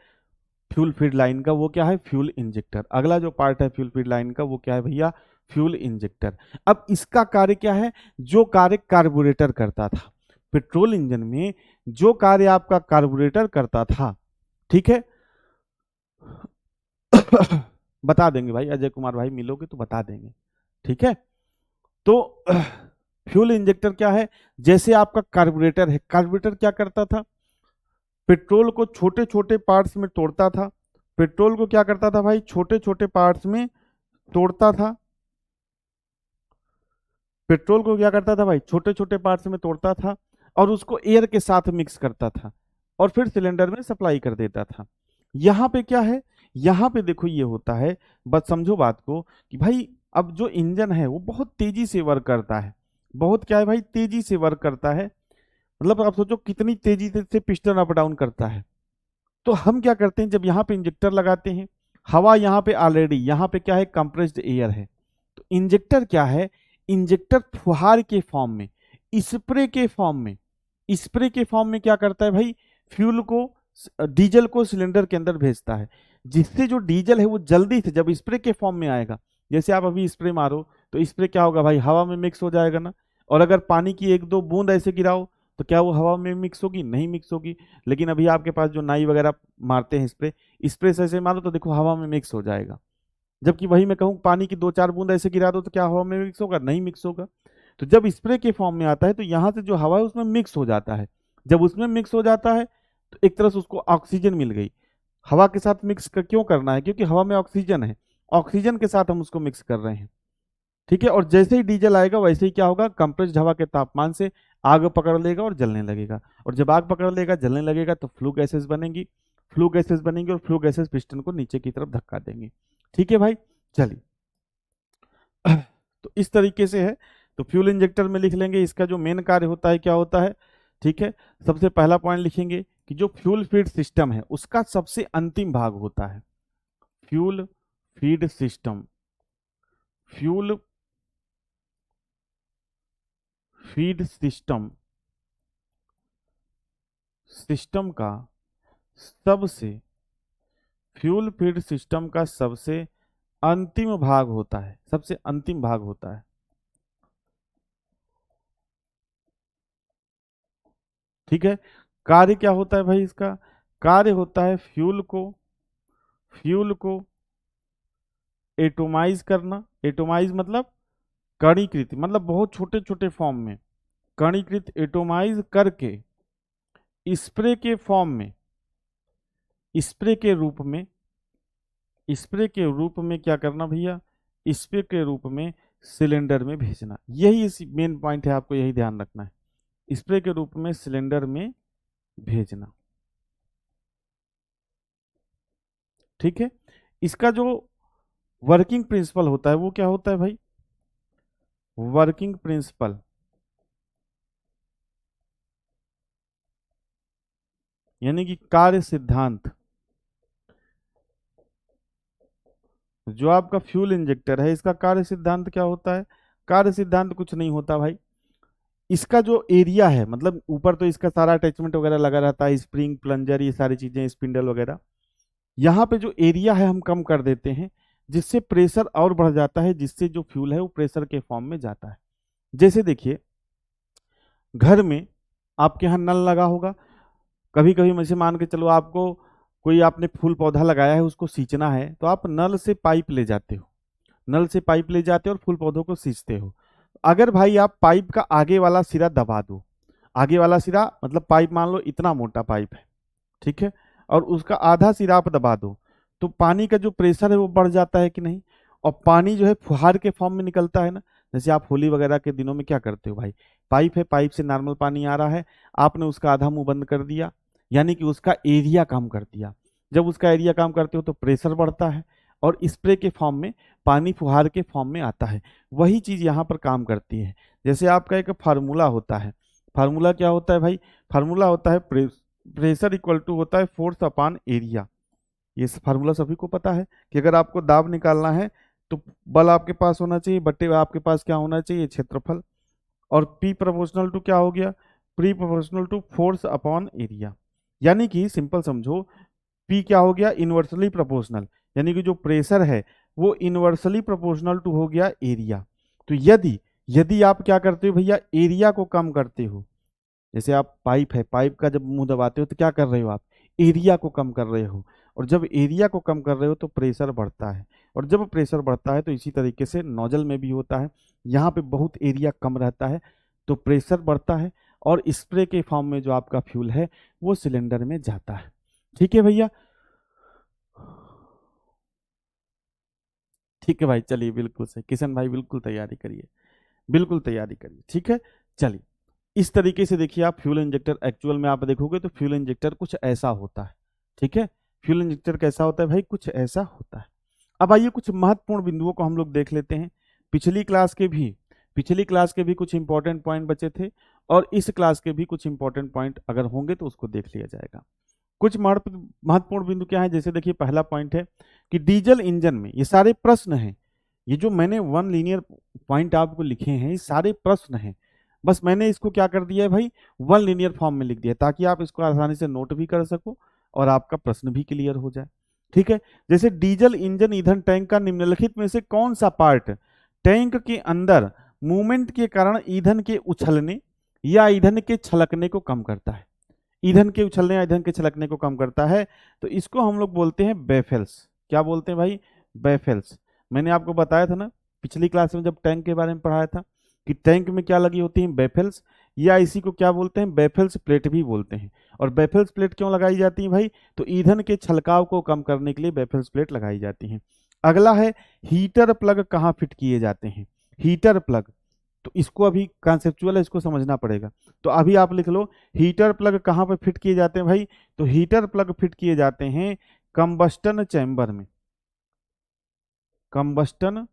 फ्यूल फीड लाइन का, वो क्या है, फ्यूल इंजेक्टर। अगला जो पार्ट है फ्यूल फीड लाइन का वो क्या है भैया, फ्यूल इंजेक्टर। अब इसका कार्य क्या है, जो कार्य कार्बोरेटर करता था पेट्रोल इंजन में, जो कार्य आपका कार्बोरेटर करता था, ठीक है बता देंगे भाई, अजय कुमार भाई मिलोगे तो बता देंगे। ठीक है, तो फ्यूल इंजेक्टर क्या है, जैसे आपका कार्बोरेटर है, कार्बोरेटर क्या करता था, पेट्रोल को छोटे छोटे पार्ट्स में तोड़ता था। पेट्रोल को क्या करता था भाई, छोटे छोटे पार्ट्स में तोड़ता था। पेट्रोल को क्या करता था भाई, छोटे छोटे पार्ट्स में तोड़ता था और उसको एयर के साथ मिक्स करता था और फिर सिलेंडर में सप्लाई कर देता था। यहाँ पे क्या है, यहाँ पे देखो ये होता है, बस समझो बात को कि भाई अब जो इंजन है वो बहुत तेजी से वर्क करता है। बहुत क्या है भाई, तेजी से वर्क करता है। मतलब आप सोचो कितनी तेजी से पिस्टन अप डाउन करता है। तो हम क्या करते हैं, जब यहाँ पे इंजेक्टर लगाते हैं, हवा यहाँ पे ऑलरेडी, यहाँ पे क्या है, कंप्रेस्ड एयर है। तो इंजेक्टर क्या है, इंजेक्टर फुहार के फॉर्म में, स्प्रे के फॉर्म में, स्प्रे के फॉर्म में क्या करता है भाई, फ्यूल को, डीजल को सिलेंडर के अंदर भेजता है, जिससे जो डीजल है वो जल्दी से जब स्प्रे के फॉर्म में आएगा, जैसे आप अभी स्प्रे मारो तो स्प्रे क्या होगा भाई, हवा में मिक्स हो जाएगा ना। और अगर पानी की एक दो बूंद ऐसे गिराओ तो क्या वो हवा में मिक्स होगी, नहीं मिक्स होगी। लेकिन अभी आपके पास जो नाई वगैरह मारते हैं स्प्रे, स्प्रे से ऐसे मारो तो देखो हवा में मिक्स हो जाएगा। जबकि वही मैं कहूँ पानी की दो चार बूंद ऐसे गिरा दो तो क्या हवा में मिक्स होगा, नहीं मिक्स होगा। तो जब स्प्रे के फॉर्म में आता है तो यहाँ से जो हवा है उसमें मिक्स हो जाता है। जब उसमें मिक्स हो जाता है तो एक तरह से उसको ऑक्सीजन मिल गई। हवा के साथ मिक्स क्यों करना है, क्योंकि हवा में ऑक्सीजन है, ऑक्सीजन के साथ हम उसको मिक्स कर रहे हैं। ठीक है, और जैसे ही डीजल आएगा वैसे ही क्या होगा, कंप्रेस्ड हवा के तापमान से आग पकड़ लेगा और जलने लगेगा। और जब आग पकड़ लेगा, जलने लगेगा तो फ्लू गैसेस बनेंगी, फ्लू गैसेस बनेंगी और फ्लू गैसेस पिस्टन को नीचे की तरफ धक्का देंगे। ठीक है भाई, चलिए तो इस तरीके से है। तो फ्यूल इंजेक्टर में लिख लेंगे, इसका जो मेन कार्य होता है क्या होता है। ठीक है, सबसे पहला पॉइंट लिखेंगे कि जो फ्यूल फीड सिस्टम है उसका सबसे अंतिम भाग होता है fuel feed system. Fuel feed system, system का सबसे, फ्यूल फीड सिस्टम का सबसे अंतिम भाग होता है, सबसे अंतिम भाग होता है। ठीक है, कार्य क्या होता है भाई, इसका कार्य होता है फ्यूल को एटोमाइज करना। एटोमाइज मतलब कणीकृत, मतलब बहुत छोटे छोटे फॉर्म में कणीकृत, एटोमाइज करके स्प्रे के फॉर्म में, स्प्रे के रूप में, स्प्रे के रूप में क्या करना भैया, स्प्रे के रूप में सिलेंडर में भेजना। यही इस मेन पॉइंट है, आपको यही ध्यान रखना है, स्प्रे के रूप में सिलेंडर में भेजना। ठीक है, इसका जो वर्किंग प्रिंसिपल होता है वो क्या होता है भाई, वर्किंग प्रिंसिपल यानी कि कार्य सिद्धांत। जो आपका फ्यूल इंजेक्टर है इसका कार्य सिद्धांत क्या होता है, कार्य सिद्धांत कुछ नहीं होता भाई, इसका जो एरिया है, मतलब ऊपर तो इसका सारा अटैचमेंट वगैरह लगा रहता है, स्प्रिंग, प्लंजर, ये सारी चीजें, स्पिंडल वगैरह, यहाँ पे जो एरिया है हम कम कर देते हैं, जिससे प्रेशर और बढ़ जाता है, जिससे जो फ्यूल है वो प्रेशर के फॉर्म में जाता है। जैसे देखिए, घर में आपके यहाँ नल लगा होगा, कभी कभी मुझे मान के चलो आपको कोई आपने फूल पौधा लगाया है उसको सींचना है, तो आप नल से पाइप ले जाते हो, नल से पाइप ले जाते हो और फूल पौधों को सींचते हो। अगर भाई आप पाइप का आगे वाला सिरा दबा दो, आगे वाला सिरा मतलब पाइप मान लो इतना मोटा पाइप है, ठीक है, और उसका आधा सिरा आप दबा दो, तो पानी का जो प्रेशर है वो बढ़ जाता है कि नहीं, और पानी जो है फुहार के फॉर्म में निकलता है ना। जैसे आप होली वगैरह के दिनों में क्या करते हो भाई, पाइप है, पाइप से नॉर्मल पानी आ रहा है, आपने उसका आधा मुंह बंद कर दिया, यानी कि उसका एरिया कम कर दिया। जब उसका एरिया कम करते हो तो प्रेशर बढ़ता है और स्प्रे के फॉर्म में पानी फुहार के फॉर्म में आता है। वही चीज यहाँ पर काम करती है। जैसे आपका एक फार्मूला होता है, फार्मूला क्या होता है भाई, फार्मूला होता है प्रेशर इक्वल टू होता है फोर्स अपॉन एरिया। ये फार्मूला सभी को पता है कि अगर आपको दाब निकालना है तो बल आपके पास होना चाहिए, बट्टे आपके पास क्या होना चाहिए, क्षेत्रफल, और P प्रोपोर्शनल टू क्या हो गया, P proportional to force upon area. यानी कि सिंपल समझो, P क्या हो गया, इनवर्सली प्रोपोर्शनल, यानी कि जो प्रेशर है वो इनवर्सली प्रोपोर्शनल टू हो गया एरिया। तो यदि यदि आप क्या करते हो भैया, एरिया को कम करते हो, जैसे आप पाइप है, पाइप का जब मुंह दबाते हो तो क्या कर रहे हो आप, एरिया को कम कर रहे हो, और जब एरिया को कम कर रहे हो तो प्रेशर बढ़ता है, और जब प्रेशर बढ़ता है तो इसी तरीके से नोजल में भी होता है, यहाँ पे बहुत एरिया कम रहता है तो प्रेशर बढ़ता है, और स्प्रे के फॉर्म में जो आपका फ्यूल है वो सिलेंडर में जाता है। ठीक है भैया, ठीक है भाई, चलिए बिल्कुल सही, किशन भाई बिल्कुल तैयारी करिए, बिल्कुल तैयारी करिए, ठीक है। चलिए, इस तरीके से देखिए, आप फ्यूल इंजेक्टर एक्चुअल में आप देखोगे तो फ्यूल इंजेक्टर कुछ ऐसा होता है, ठीक है। फ्यूल इंजेक्टर कैसा होता है भाई, कुछ ऐसा होता है। अब आइए कुछ महत्वपूर्ण बिंदुओं को हम लोग देख लेते हैं। पिछली क्लास के भी पिछली क्लास के भी कुछ इंपॉर्टेंट पॉइंट बचे थे, और इस क्लास के भी कुछ इंपॉर्टेंट पॉइंट अगर होंगे तो उसको देख लिया जाएगा। कुछ महत्वपूर्ण बिंदु क्या है, जैसे देखिए पहला पॉइंट है कि डीजल इंजन में, ये सारे प्रश्न हैं, ये जो मैंने वन लीनियर पॉइंट आपको लिखे हैं ये सारे प्रश्न हैं, बस मैंने इसको क्या कर दिया है भाई, वन लीनियर फॉर्म में लिख दिया ताकि आप इसको आसानी से नोट भी कर सको और आपका प्रश्न भी क्लियर हो जाए। ठीक है, जैसे डीजल इंजन ईंधन टैंक का निम्नलिखित में से कौन सा पार्ट टैंक के अंदर मूवमेंट के कारण ईंधन के उछलने या ईंधन के छलकने को कम करता है, ईंधन के उछलने या ईंधन के छलकने को कम करता है, तो इसको हम लोग बोलते हैं बेफेल्स। क्या बोलते हैं भाई, बेफेल्स। मैंने आपको बताया था ना पिछली क्लास में जब टैंक के बारे में पढ़ाया था कि टैंक में क्या लगी होती है, बेफेल्स, या इसी को क्या बोलते हैं, बेफेल्स प्लेट भी बोलते हैं। और बेफेल्स प्लेट क्यों लगाई जाती है भाई, तो ईंधन के छलकाव को कम करने के लिए बेफेल्स प्लेट लगाई जाती हैं। अगला है हीटर प्लग कहाँ फिट किए जाते हैं, हीटर प्लग, तो इसको अभी कॉन्सेप्चुअल है, इसको समझना पड़ेगा। तो अभी आप लिख लो, हीटर प्लग कहाँ पे फिट किए जाते हैं भाई, तो हीटर प्लग फिट किए जाते हैं कंबस्टन चैम्बर में, कंबस्टन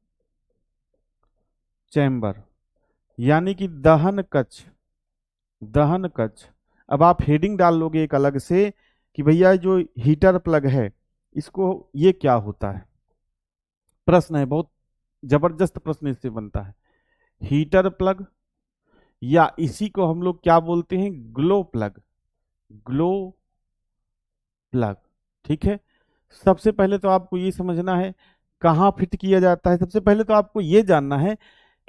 चैम्बर यानी कि दहन कक्ष, दहन कक्ष। अब आप हेडिंग डाल लोगे एक अलग से कि भैया जो हीटर प्लग है इसको ये क्या होता है, प्रश्न है, बहुत जबरदस्त प्रश्न इससे बनता है। हीटर प्लग, या इसी को हम लोग क्या बोलते हैं, ग्लो प्लग, ग्लो प्लग। ठीक है, सबसे पहले तो आपको ये समझना है कहाँ फिट किया जाता है। सबसे पहले तो आपको ये जानना है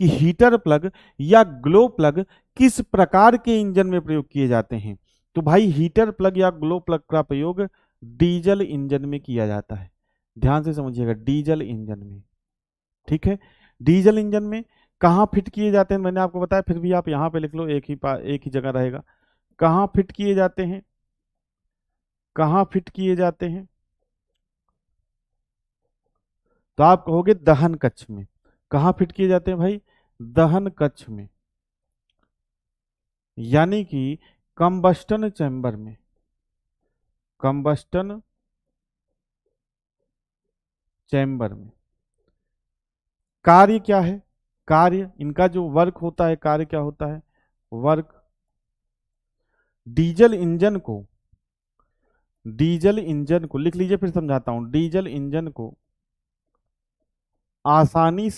कि हीटर प्लग या ग्लो प्लग किस प्रकार के इंजन में प्रयोग किए जाते हैं। तो भाई हीटर प्लग या ग्लो प्लग का प्रयोग डीजल इंजन में किया जाता है, ध्यान से समझिएगा, डीजल इंजन में। ठीक है, डीजल इंजन में कहाँ फिट किए जाते हैं मैंने आपको बताया, फिर भी आप यहाँ पे लिख लो, एक ही जगह रहेगा, कहाँ फिट किए जाते हैं, कहाँ फिट किए जाते हैं? तो आप कहोगे दहन कक्ष में। कहाँ फिट किए जाते हैं भाई? दहन कक्ष में, यानी कि कंबस्टन चैम्बर में। कंबस्टन चैम्बर में कार्य क्या है? कार्य इनका जो वर्क होता है, कार्य क्या होता है? वर्क डीजल इंजन को लिख लीजिए, फिर समझाता हूं। डीजल इंजन को आसानी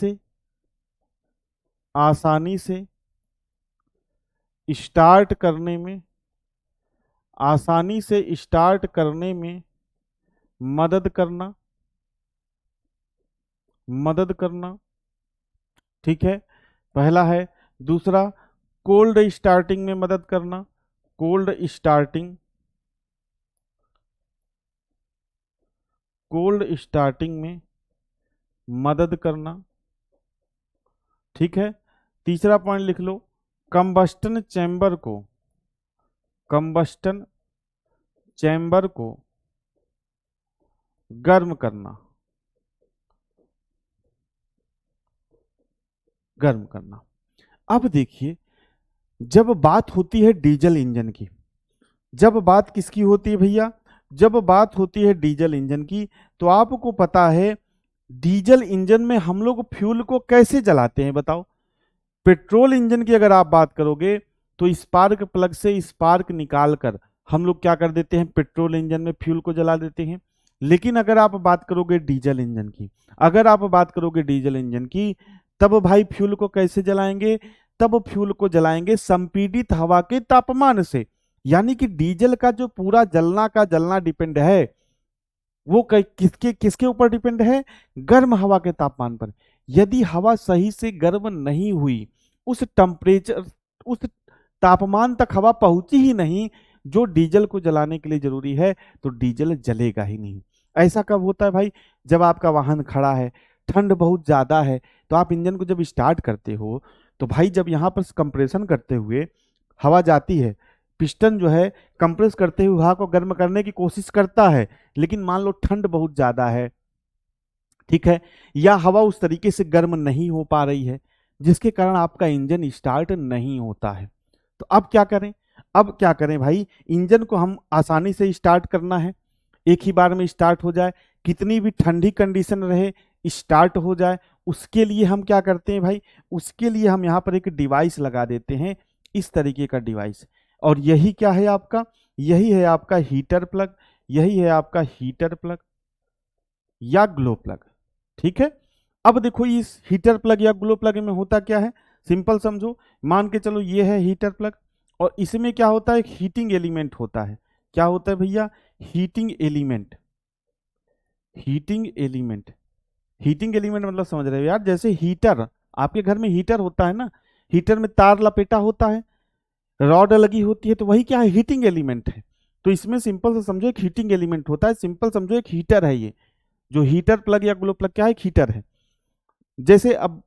से स्टार्ट करने में, आसानी से स्टार्ट करने में मदद करना, मदद करना। ठीक है, पहला है। दूसरा, कोल्ड स्टार्टिंग में मदद करना। कोल्ड स्टार्टिंग, कोल्ड स्टार्टिंग में मदद करना। ठीक है, तीसरा पॉइंट लिख लो, कंबस्टन चैम्बर को, कंबस्टन चैम्बर को गर्म करना, गर्म करना। अब देखिए, जब बात होती है डीजल इंजन की, जब बात किसकी होती है भैया? जब बात होती है डीजल इंजन की, तो आपको पता है डीजल इंजन में हम लोग फ्यूल को कैसे जलाते हैं बताओ? पेट्रोल इंजन की अगर आप बात करोगे तो स्पार्क प्लग से स्पार्क निकाल कर हम लोग क्या कर देते हैं? पेट्रोल इंजन में फ्यूल को जला देते हैं। लेकिन अगर आप बात करोगे डीजल इंजन की, अगर आप बात करोगे डीजल इंजन की, तब भाई फ्यूल को कैसे जलाएंगे? तब फ्यूल को जलाएंगे संपीड़ित हवा के तापमान से। यानी कि डीजल का जो पूरा जलना का जलना डिपेंड है, वो किसके किसके ऊपर डिपेंड है? गर्म हवा के तापमान पर। यदि हवा सही से गर्म नहीं हुई, उस टेम्परेचर, उस तापमान तक हवा पहुंची ही नहीं जो डीजल को जलाने के लिए जरूरी है, तो डीजल जलेगा ही नहीं। ऐसा कब होता है भाई? जब आपका वाहन खड़ा है, ठंड बहुत ज्यादा है, तो आप इंजन को जब स्टार्ट करते हो, तो भाई जब यहां पर कंप्रेशन करते हुए हवा जाती है, पिस्टन जो है कंप्रेस करते हुए हवा को गर्म करने की कोशिश करता है, लेकिन मान लो ठंड बहुत ज्यादा है, ठीक है, या हवा उस तरीके से गर्म नहीं हो पा रही है, जिसके कारण आपका इंजन स्टार्ट नहीं होता है। तो अब क्या करें? अब क्या करें भाई? इंजन को हम आसानी से स्टार्ट करना है, एक ही बार में स्टार्ट हो जाए, कितनी भी ठंडी कंडीशन रहे स्टार्ट हो जाए। उसके लिए हम क्या करते हैं भाई? उसके लिए हम यहाँ पर एक डिवाइस लगा देते हैं, इस तरीके का डिवाइस। और यही क्या है आपका? यही है आपका हीटर प्लग, यही है आपका हीटर प्लग या ग्लो प्लग। ठीक है, अब देखो इस हीटर प्लग या ग्लो प्लग में होता क्या है, सिंपल समझो। मान के चलो ये है हीटर प्लग, और इसमें क्या होता है? एक हीटिंग एलिमेंट होता है। क्या होता है भैया? Heating element. Heating element, heating element मतलब समझ रहे हो यार? जैसे हीटर, आपके घर में हीटर होता है ना, हीटर में तार लपेटा होता है, रॉड लगी होती है, तो वही क्या है? हीटिंग एलिमेंट है। तो इसमें सिंपल से समझो एक हीटिंग एलिमेंट होता है, सिंपल समझो एक हीटर है ये। जो हीटर प्लग या ग्लो प्लग क्या है? एक हीटर है। जैसे अब,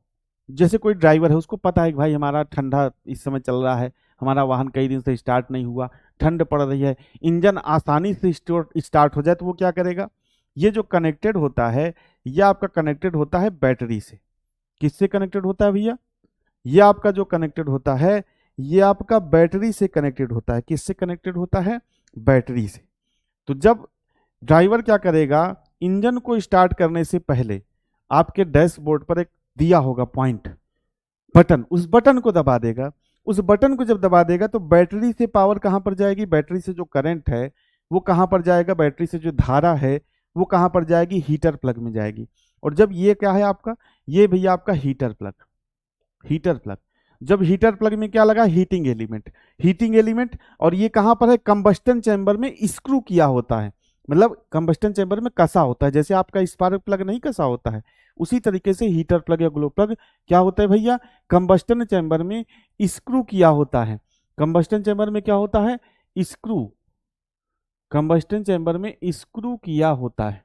जैसे कोई ड्राइवर है, उसको पता है कि भाई हमारा ठंडा इस समय चल रहा है, हमारा वाहन कई दिन से स्टार्ट नहीं हुआ, ठंड पड़ रही है, इंजन आसानी से स्टार्ट हो जाए, तो वो क्या करेगा? ये जो कनेक्टेड होता है, ये आपका कनेक्टेड होता है बैटरी से। किससे कनेक्टेड होता है भैया? ये आपका जो कनेक्टेड होता है, ये आपका बैटरी से कनेक्टेड होता है। किससे कनेक्टेड होता है? बैटरी से। तो जब ड्राइवर क्या करेगा? इंजन को स्टार्ट करने से पहले आपके डैशबोर्ड पर एक दिया होगा पॉइंट, बटन, उस बटन को दबा देगा। उस बटन को जब दबा देगा तो बैटरी से पावर कहां पर जाएगी? बैटरी से जो करंट है वो कहां पर जाएगा? बैटरी से जो धारा है वो कहां पर जाएगी? हीटर प्लग में जाएगी। और जब ये क्या है आपका? ये भैया आपका हीटर प्लग, हीटर प्लग। जब हीटर प्लग में क्या लगा? Heating element, heating element. और ये कहां पर है? कंबस्टन चैम्बर में स्क्रू किया होता है, मतलब कंबस्टन चैम्बर में कसा होता है। जैसे आपका स्पार्क प्लग नहीं कसा होता है, उसी तरीके से हीटर प्लग या ग्लो प्लग क्या होता है भैया? कंबस्टन चैम्बर में स्क्रू किया होता है। कंबस्टन चैम्बर में क्या होता है? स्क्रू, कंबस्टन चैम्बर में स्क्रू किया होता है।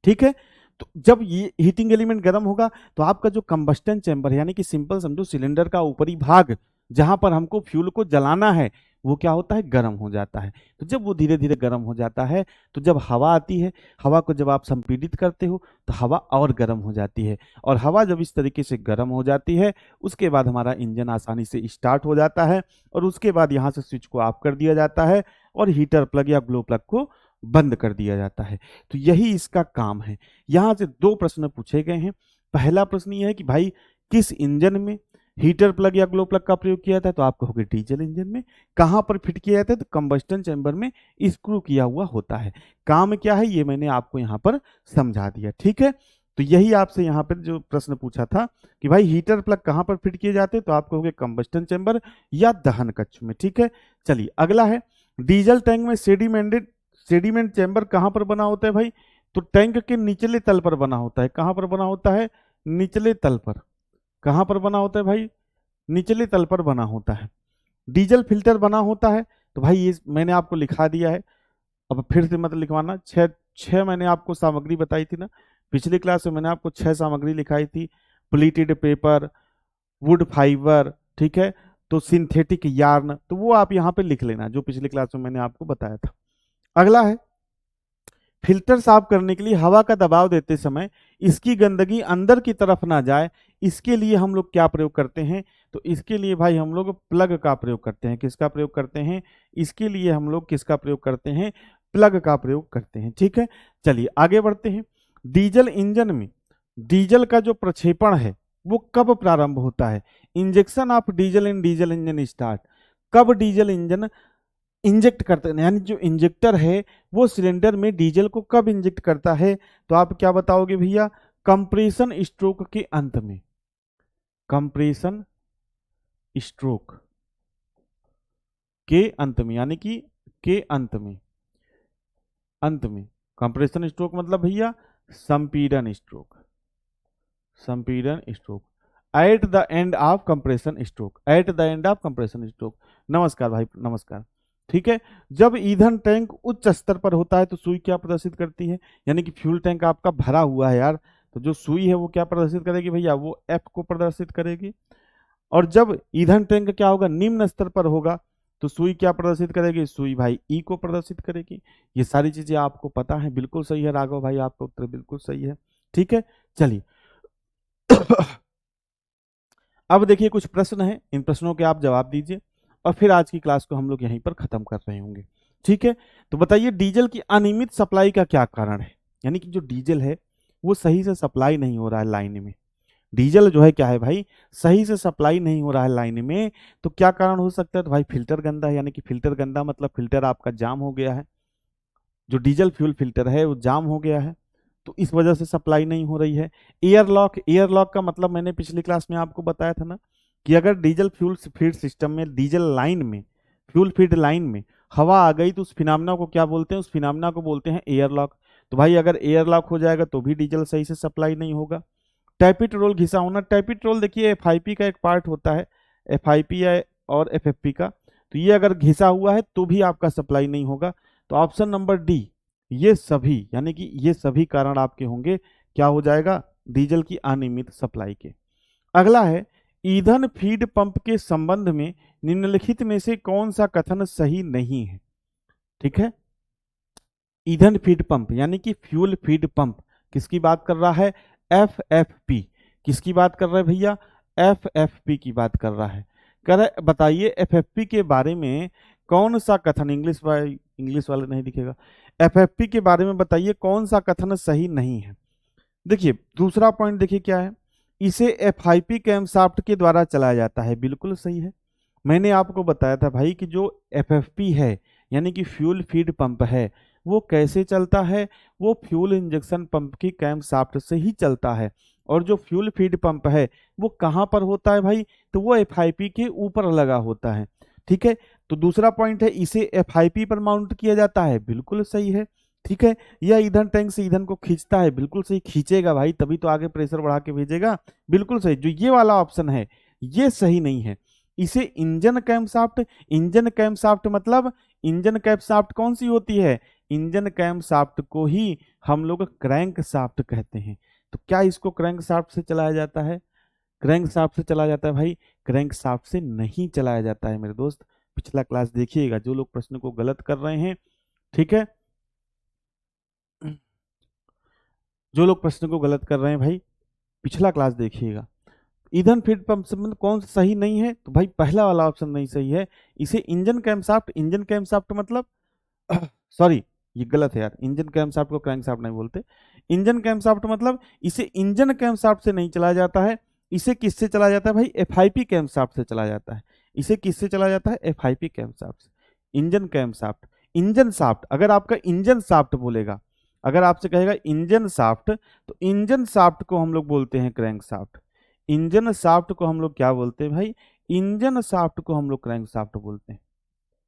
ठीक है, तो जब ये हीटिंग एलिमेंट गर्म होगा तो आपका जो कंबस्टन चैम्बर है, यानी कि सिंपल समझो सिलेंडर का ऊपरी भाग, जहां पर हमको फ्यूल को जलाना है, वो क्या होता है, गर्म हो जाता है। तो जब वो धीरे धीरे गर्म हो जाता है तो जब हवा आती है, हवा को जब आप संपीड़ित करते हो तो हवा और गर्म हो जाती है, और हवा जब इस तरीके से गर्म हो जाती है उसके बाद हमारा इंजन आसानी से स्टार्ट हो जाता है, और उसके बाद यहाँ से स्विच को ऑफ कर दिया जाता है और हीटर प्लग या ग्लो प्लग को बंद कर दिया जाता है। तो यही इसका काम है। यहाँ से दो प्रश्न पूछे गए हैं। पहला प्रश्न यह है कि भाई किस इंजन में हीटर प्लग या ग्लो प्लग का प्रयोग किया था, तो आप कहोगे डीजल इंजन में। कहां पर फिट किया जाता है, तो कंबस्टन चैम्बर में स्क्रू किया हुआ होता है। काम क्या है ये मैंने आपको यहाँ पर समझा दिया, ठीक है। तो यही आपसे यहाँ पर जो प्रश्न पूछा था कि भाई हीटर प्लग कहां पर फिट किए जाते हैं, तो आप कहोगे कंबस्टन चैम्बर या दहन कक्ष में, ठीक है। चलिए अगला है, डीजल टैंक में सेडिमेंट चैम्बर कहां पर बना होता है भाई, तो टैंक के निचले तल पर बना होता है। कहां पर बना होता है, निचले तल पर। कहां पर बना होता है भाई, निचले तल पर बना होता है। डीजल फिल्टर बना होता है, तो भाई ये मैंने आपको लिखा दिया है, अब फिर से मत लिखवाना। छह मैंने आपको सामग्री बताई थी ना, पिछली क्लास में मैंने आपको 6 सामग्री लिखाई थी। प्लीटेड पेपर, वुड फाइबर, ठीक है, तो सिंथेटिक यार्न, तो वो आप यहाँ पे लिख लेना जो पिछली क्लास में मैंने आपको बताया था। अगला है, फिल्टर साफ करने के लिए हवा का दबाव देते समय इसकी गंदगी अंदर की तरफ ना जाए, इसके लिए हम लोग क्या प्रयोग करते हैं, तो इसके लिए भाई हम लोग प्लग का प्रयोग करते हैं। किसका प्रयोग करते हैं, इसके लिए हम लोग किसका प्रयोग करते हैं, प्लग का प्रयोग करते हैं, ठीक है। चलिए आगे बढ़ते हैं। डीजल इंजन में डीजल का जो प्रक्षेपण है वो कब प्रारंभ होता है, injection of diesel in diesel engine start. कब डीजल इंजन इंजेक्ट करते हैं, यानी जो इंजेक्टर है वो सिलेंडर में डीजल को कब इंजेक्ट करता है, तो आप क्या बताओगे भैया, कंप्रेशन स्ट्रोक के अंत में। कंप्रेशन स्ट्रोक के अंत में, यानी कि के अंत में, अंत में। कंप्रेशन स्ट्रोक मतलब भैया संपीड़न स्ट्रोक, संपीड़न stroke at the end of compression stroke, at the end of compression stroke. नमस्कार भाई, नमस्कार, ठीक है। जब ईंधन टैंक उच्च स्तर पर होता है तो सुई क्या प्रदर्शित करती है, यानी कि फ्यूल टैंक आपका भरा हुआ है यार, तो जो सुई है वो क्या प्रदर्शित करेगी भैया, वो एफ को प्रदर्शित करेगी। और जब ईंधन टैंक क्या होगा, निम्न स्तर पर होगा, तो सुई क्या प्रदर्शित करेगी, सुई भाई ई को प्रदर्शित करेगी। ये सारी चीजें आपको पता है, बिल्कुल सही है राघव भाई, आपका उत्तर बिल्कुल सही है, ठीक है। चलिए अब देखिए कुछ प्रश्न है, इन प्रश्नों के आप जवाब दीजिए और फिर आज की क्लास को हम लोग यहीं पर खत्म कर रहे होंगे, ठीक है। तो बताइए डीजल की अनियमित सप्लाई का क्या कारण है, यानी कि जो डीजल है वो सही से सप्लाई नहीं हो रहा है लाइन में। डीजल जो है क्या है भाई, सही से सप्लाई नहीं हो रहा है लाइन में, तो क्या कारण हो सकता है, तो भाई फिल्टर गंदा है, यानी कि फिल्टर गंदा मतलब फिल्टर आपका जाम हो गया है, जो डीजल फ्यूल फिल्टर है वो जाम हो गया है, तो इस वजह से सप्लाई नहीं हो रही है। एयरलॉक, एयरलॉक का मतलब मैंने पिछली क्लास में आपको बताया था ना कि अगर डीजल फ्यूल फीड सिस्टम में, डीजल लाइन में, फ्यूल फीड लाइन में हवा आ गई तो उस फिनोमेना को क्या बोलते हैं, उस फिनोमेना को बोलते हैं एयरलॉक। तो भाई अगर एयरलॉक हो जाएगा तो भी डीजल सही से सप्लाई नहीं होगा। टैपिट रोल घिसा होना, टैपिट रोल देखिए एफआईपी का एक पार्ट होता है, एफआईपी और एफएफपी का, तो ये अगर घिसा हुआ है तो भी आपका सप्लाई नहीं होगा। तो ऑप्शन नंबर डी, ये सभी, यानी कि ये सभी कारण आपके होंगे, क्या हो जाएगा, डीजल की अनियमित सप्लाई के। अगला है, ईंधन फीड पंप के संबंध में निम्नलिखित में से कौन सा कथन सही नहीं है, ठीक है। ईंधन फीड पंप यानी कि फ्यूल फीड पंप किसकी बात कर रहा है, एफएफपी। किसकी बात कर रहा है भैया, एफएफपी की बात कर रहा है। कह रहा है बताइए एफएफपी के बारे में कौन सा कथन, इंग्लिश वाले नहीं दिखेगा, एफएफपी के बारे में बताइए कौन सा कथन सही नहीं है। देखिए दूसरा पॉइंट देखिए क्या है, इसे एफआईपी कैमशाफ्ट के द्वारा चलाया जाता है, बिल्कुल सही है। मैंने आपको बताया था भाई कि जो एफएफपी है यानी कि फ्यूल फीड पंप है वो कैसे चलता है, वो फ्यूल इंजेक्शन पंप की कैमशाफ्ट से ही चलता है। और जो फ्यूल फीड पंप है वो कहाँ पर होता है भाई, तो वो एफआईपी के ऊपर लगा होता है, ठीक है। तो दूसरा पॉइंट है इसे एफआईपी पर माउंट किया जाता है, बिल्कुल सही है, ठीक है। यह ईंधन टैंक से ईंधन को खींचता है, बिल्कुल सही, खींचेगा भाई तभी तो आगे प्रेशर बढ़ा के भेजेगा, बिल्कुल सही। जो ये वाला ऑप्शन है ये सही नहीं है, इसे इंजन कैमशाफ्ट, इंजन कैमशाफ्ट मतलब इंजन कैमशाफ्ट कौन सी होती है, इंजन कैमशाफ्ट को ही हम लोग क्रैंक शाफ्ट कहते हैं। तो क्या इसको क्रैंक शाफ्ट से चलाया जाता है, क्रैंक शाफ्ट से चलाया जाता है भाई, क्रैंक शाफ्ट से नहीं चलाया जाता है मेरे दोस्त, पिछला क्लास देखिएगा, जो लोग प्रश्न को गलत कर रहे हैं, ठीक है, जो लोग प्रश्न को गलत कर रहे हैं भाई पिछला क्लास देखिएगा। ईंधन फीड पंप से मतलब कौन सा सही नहीं है, तो भाई पहला वाला ऑप्शन नहीं सही है। इसे इंजन कैमशाफ्ट, इंजन कैमशाफ्ट मतलब सॉरी ये गलत है यार, इंजन कैमशाफ्ट को क्रैंकशाफ्ट नहीं बोलते। इंजन कैमशाफ्ट मतलब इसे इंजन कैमशाफ्ट से नहीं चलाया जाता है, इसे किससे चलाया जाता है भाई, एफआईपी कैमशाफ्ट से चलाया जाता है। इसे किससे चलाया जाता है, एफआईपी कैमशाफ्ट से। इंजन कैमशाफ्ट, इंजन शाफ्ट, अगर आपका इंजन शाफ्ट बोलेगा, अगर आपसे कहेगा इंजन शाफ्ट, तो इंजन शाफ्ट को हम लोग बोलते हैं क्रैंक शाफ्ट। इंजन शाफ्ट को हम लोग क्या बोलते हैं भाई, इंजन शाफ्ट को हम लोग क्रैंक शाफ्ट बोलते हैं,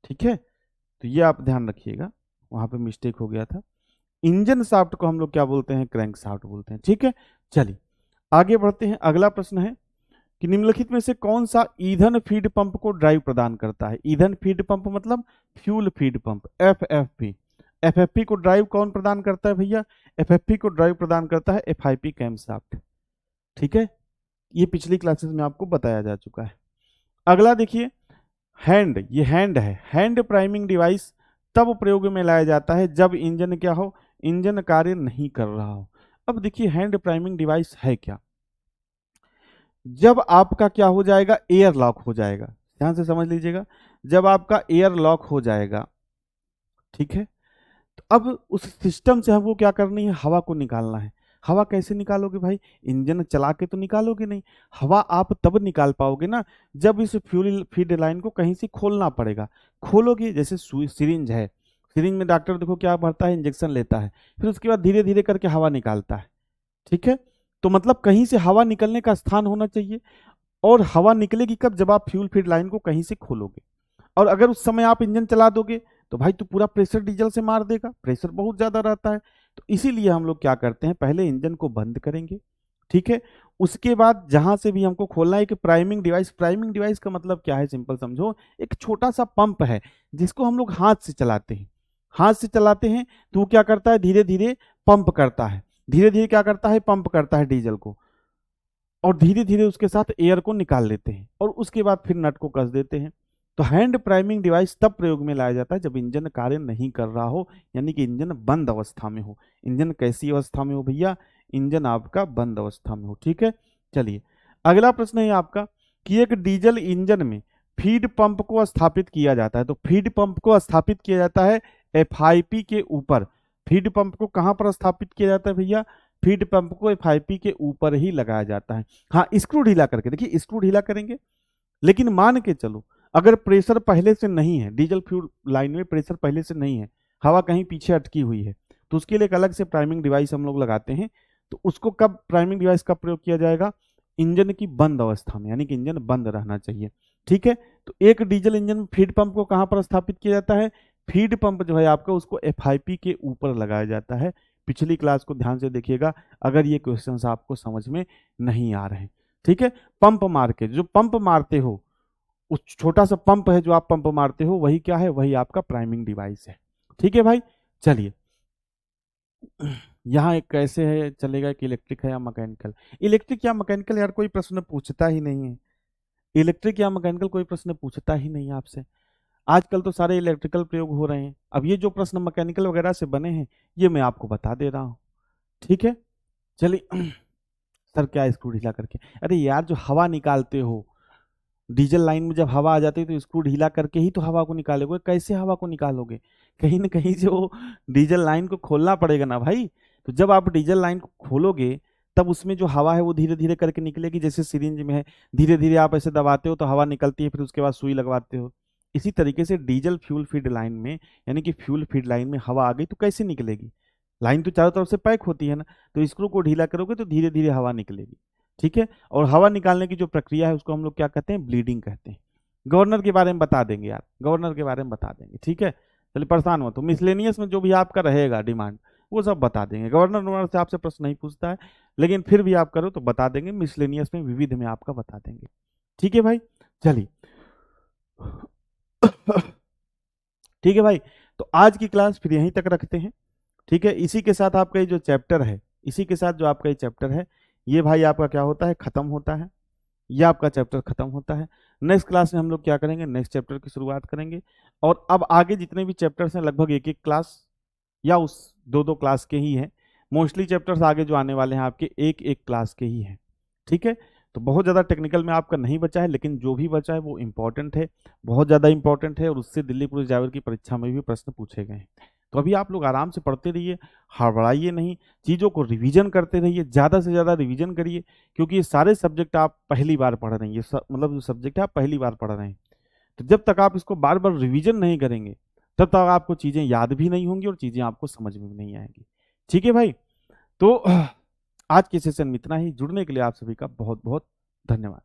ठीक है। तो ये आप ध्यान रखिएगा, वहां पे मिस्टेक हो गया था। इंजन शाफ्ट को हम लोग क्या बोलते हैं, क्रैंक शाफ्ट बोलते हैं, ठीक है। चलिए आगे बढ़ते हैं। अगला प्रश्न है कि निम्नलिखित में से कौन सा ईंधन फीड पंप को ड्राइव प्रदान करता है। ईंधन फीड पंप मतलब fuel feed pump, FFP. FFP को ड्राइव कौन प्रदान करता है भैया, एफएफपी को ड्राइव प्रदान करता है एफआईपी कैमशाफ्ट, ठीक है। ये पिछली क्लासेस में आपको बताया जा चुका है। अगला देखिए, हैंड, ये हैंड है, हैंड प्राइमिंग डिवाइस तब प्रयोग में लाया जाता है जब इंजन क्या हो, इंजन कार्य नहीं कर रहा हो। अब देखिए हैंड प्राइमिंग डिवाइस है क्या, जब आपका क्या हो जाएगा, एयर लॉक हो जाएगा, ध्यान से समझ लीजिएगा, जब आपका एयर लॉक हो जाएगा, ठीक है, तो अब उस सिस्टम से हमको क्या करनी है, हवा को निकालना है। हवा कैसे निकालोगे भाई, इंजन चला के तो निकालोगे नहीं, हवा आप तब निकाल पाओगे ना जब इस फ्यूल फीड लाइन को कहीं से खोलना पड़ेगा। खोलोगे, जैसे सिरिंज है, सिरिंज में डॉक्टर देखो क्या भरता है, इंजेक्शन लेता है, फिर उसके बाद धीरे धीरे करके हवा निकालता है, ठीक है। तो मतलब कहीं से हवा निकलने का स्थान होना चाहिए, और हवा निकलेगी कब, जब आप फ्यूल फीड लाइन को कहीं से खोलोगे। और अगर उस समय आप इंजन चला दोगे तो भाई तो पूरा प्रेशर डीजल से मार देगा, प्रेशर बहुत ज्यादा रहता है। तो इसीलिए हम लोग क्या करते हैं, पहले इंजन को बंद करेंगे, ठीक है। उसके बाद जहां से भी हमको खोलना है, एक प्राइमिंग डिवाइस, प्राइमिंग डिवाइस का मतलब क्या है, सिंपल समझो, एक छोटा सा पंप है जिसको हम लोग हाथ से चलाते हैं, हाथ से चलाते हैं, तो वो क्या करता है, धीरे धीरे पंप करता है, धीरे धीरे क्या करता है, पंप करता है डीजल को, और धीरे धीरे उसके साथ एयर को निकाल लेते हैं, और उसके बाद फिर नट को कस देते हैं। तो हैंड प्राइमिंग डिवाइस तब प्रयोग में लाया जाता है जब इंजन कार्य नहीं कर रहा हो, यानी कि इंजन बंद अवस्था में हो। इंजन कैसी अवस्था में हो भैया, इंजन आपका बंद अवस्था में हो, ठीक है। चलिए अगला प्रश्न है आपका कि एक डीजल इंजन में फीड पंप को स्थापित किया जाता है, तो फीड पंप को स्थापित किया जाता है एफआईपी के ऊपर। फीड पंप को कहां पर स्थापित किया जाता है भैया, फीड पंप को एफआईपी के ऊपर ही लगाया जाता है। हाँ स्क्रू ढीला करके, देखिए स्क्रू ढीला करेंगे, लेकिन मान के चलो अगर प्रेशर पहले से नहीं है, डीजल फ्यूल लाइन में प्रेशर पहले से नहीं है, हवा कहीं पीछे अटकी हुई है, तो उसके लिए एक अलग से प्राइमिंग डिवाइस हम लोग लगाते हैं। तो उसको कब, प्राइमिंग डिवाइस का प्रयोग किया जाएगा, इंजन की बंद अवस्था में, यानी कि इंजन बंद रहना चाहिए, ठीक है। तो एक डीजल इंजन में फीड पंप को कहां पर स्थापित किया जाता है, फीड पंप जो है आपका उसको एफआईपी के ऊपर लगाया जाता है। पिछली क्लास को ध्यान से देखिएगा अगर ये क्वेश्चंस आपको समझ में नहीं आ रहे हैं, ठीक है। पंप मार के, जो पंप मारते हो, उस छोटा सा पंप है जो आप पंप मारते हो, वही क्या है, वही आपका प्राइमिंग डिवाइस है, ठीक है भाई। चलिए यहाँ एक कैसे है चलेगा कि इलेक्ट्रिक है या मैकेनिकल, इलेक्ट्रिक या मैकेनिकल यार कोई प्रश्न पूछता ही नहीं है, इलेक्ट्रिक या मैकेनिकल कोई प्रश्न पूछता ही नहीं है आपसे। आजकल तो सारे इलेक्ट्रिकल प्रयोग हो रहे हैं, अब ये जो प्रश्न मैकेनिकल वगैरह से बने हैं ये मैं आपको बता दे रहा हूँ, ठीक है। चलिए सर क्या स्क्रू ढीला करके, अरे यार जो हवा निकालते हो डीजल लाइन में, जब हवा आ जाती है तो स्क्रू ढीला करके ही तो हवा को निकालोगे, कैसे हवा को निकालोगे, कहीं ना कहीं से वो डीजल लाइन को खोलना पड़ेगा ना भाई। तो जब आप डीजल लाइन को खोलोगे तब उसमें जो हवा है वो धीरे धीरे करके निकलेगी, जैसे सिरिंज में है, धीरे धीरे आप ऐसे दबाते हो तो हवा निकलती है, फिर उसके बाद सुई लगवाते हो। इसी तरीके से डीजल फ्यूल फीड लाइन में, यानी कि फ्यूल फीड लाइन में हवा आ गई तो कैसे निकलेगी, लाइन तो चारों तरफ से पैक होती है ना, तो स्क्रू को ढीला करोगे तो धीरे धीरे हवा निकलेगी, ठीक है। और हवा निकालने की जो प्रक्रिया है उसको हम लोग क्या कहते हैं, ब्लीडिंग कहते हैं। गवर्नर के बारे में बता देंगे यार, गवर्नर के बारे में बता देंगे, ठीक है। चलिए परेशान हो तो मिसलेनियस में जो भी आपका रहेगा डिमांड वो सब बता देंगे, गवर्नर नॉर्मल से आपसे प्रश्न नहीं पूछता है, लेकिन फिर भी आप करो तो बता देंगे, मिसलेनियस में विविध में आपका बता देंगे, ठीक है भाई। चलिए ठीक है भाई, तो आज की क्लास फिर यहीं तक रखते हैं, ठीक है। इसी के साथ आपका ये जो चैप्टर है, इसी के साथ जो आपका ये चैप्टर है ये भाई आपका क्या होता है, खत्म होता है, ये आपका चैप्टर खत्म होता है। नेक्स्ट क्लास में हम लोग क्या करेंगे, नेक्स्ट चैप्टर की शुरुआत करेंगे। और अब आगे जितने भी चैप्टर्स हैं लगभग एक एक क्लास या उस दो दो क्लास के ही हैं। मोस्टली चैप्टर्स आगे जो आने वाले हैं आपके एक एक क्लास के ही हैं। ठीक है, तो बहुत ज़्यादा टेक्निकल में आपका नहीं बचा है, लेकिन जो भी बचा है वो इंपॉर्टेंट है, बहुत ज़्यादा इंपॉर्टेंट है, और उससे दिल्ली पुलिस ड्राइवर की परीक्षा में भी प्रश्न पूछे गए हैं। तो अभी आप लोग आराम से पढ़ते रहिए, हड़बड़ाइए नहीं, चीज़ों को रिवीजन करते रहिए, ज़्यादा से ज़्यादा रिवीजन करिए, क्योंकि ये सारे सब्जेक्ट आप पहली बार पढ़ रहे हैं, मतलब जो सब्जेक्ट है आप पहली बार पढ़ रहे हैं। तो जब तक आप इसको बार बार रिवीजन नहीं करेंगे तब तक आपको चीज़ें याद भी नहीं होंगी और चीज़ें आपको समझ में भी नहीं आएंगी। ठीक है भाई, तो आज के सेशन में इतना ही। जुड़ने के लिए आप सभी का बहुत बहुत धन्यवाद।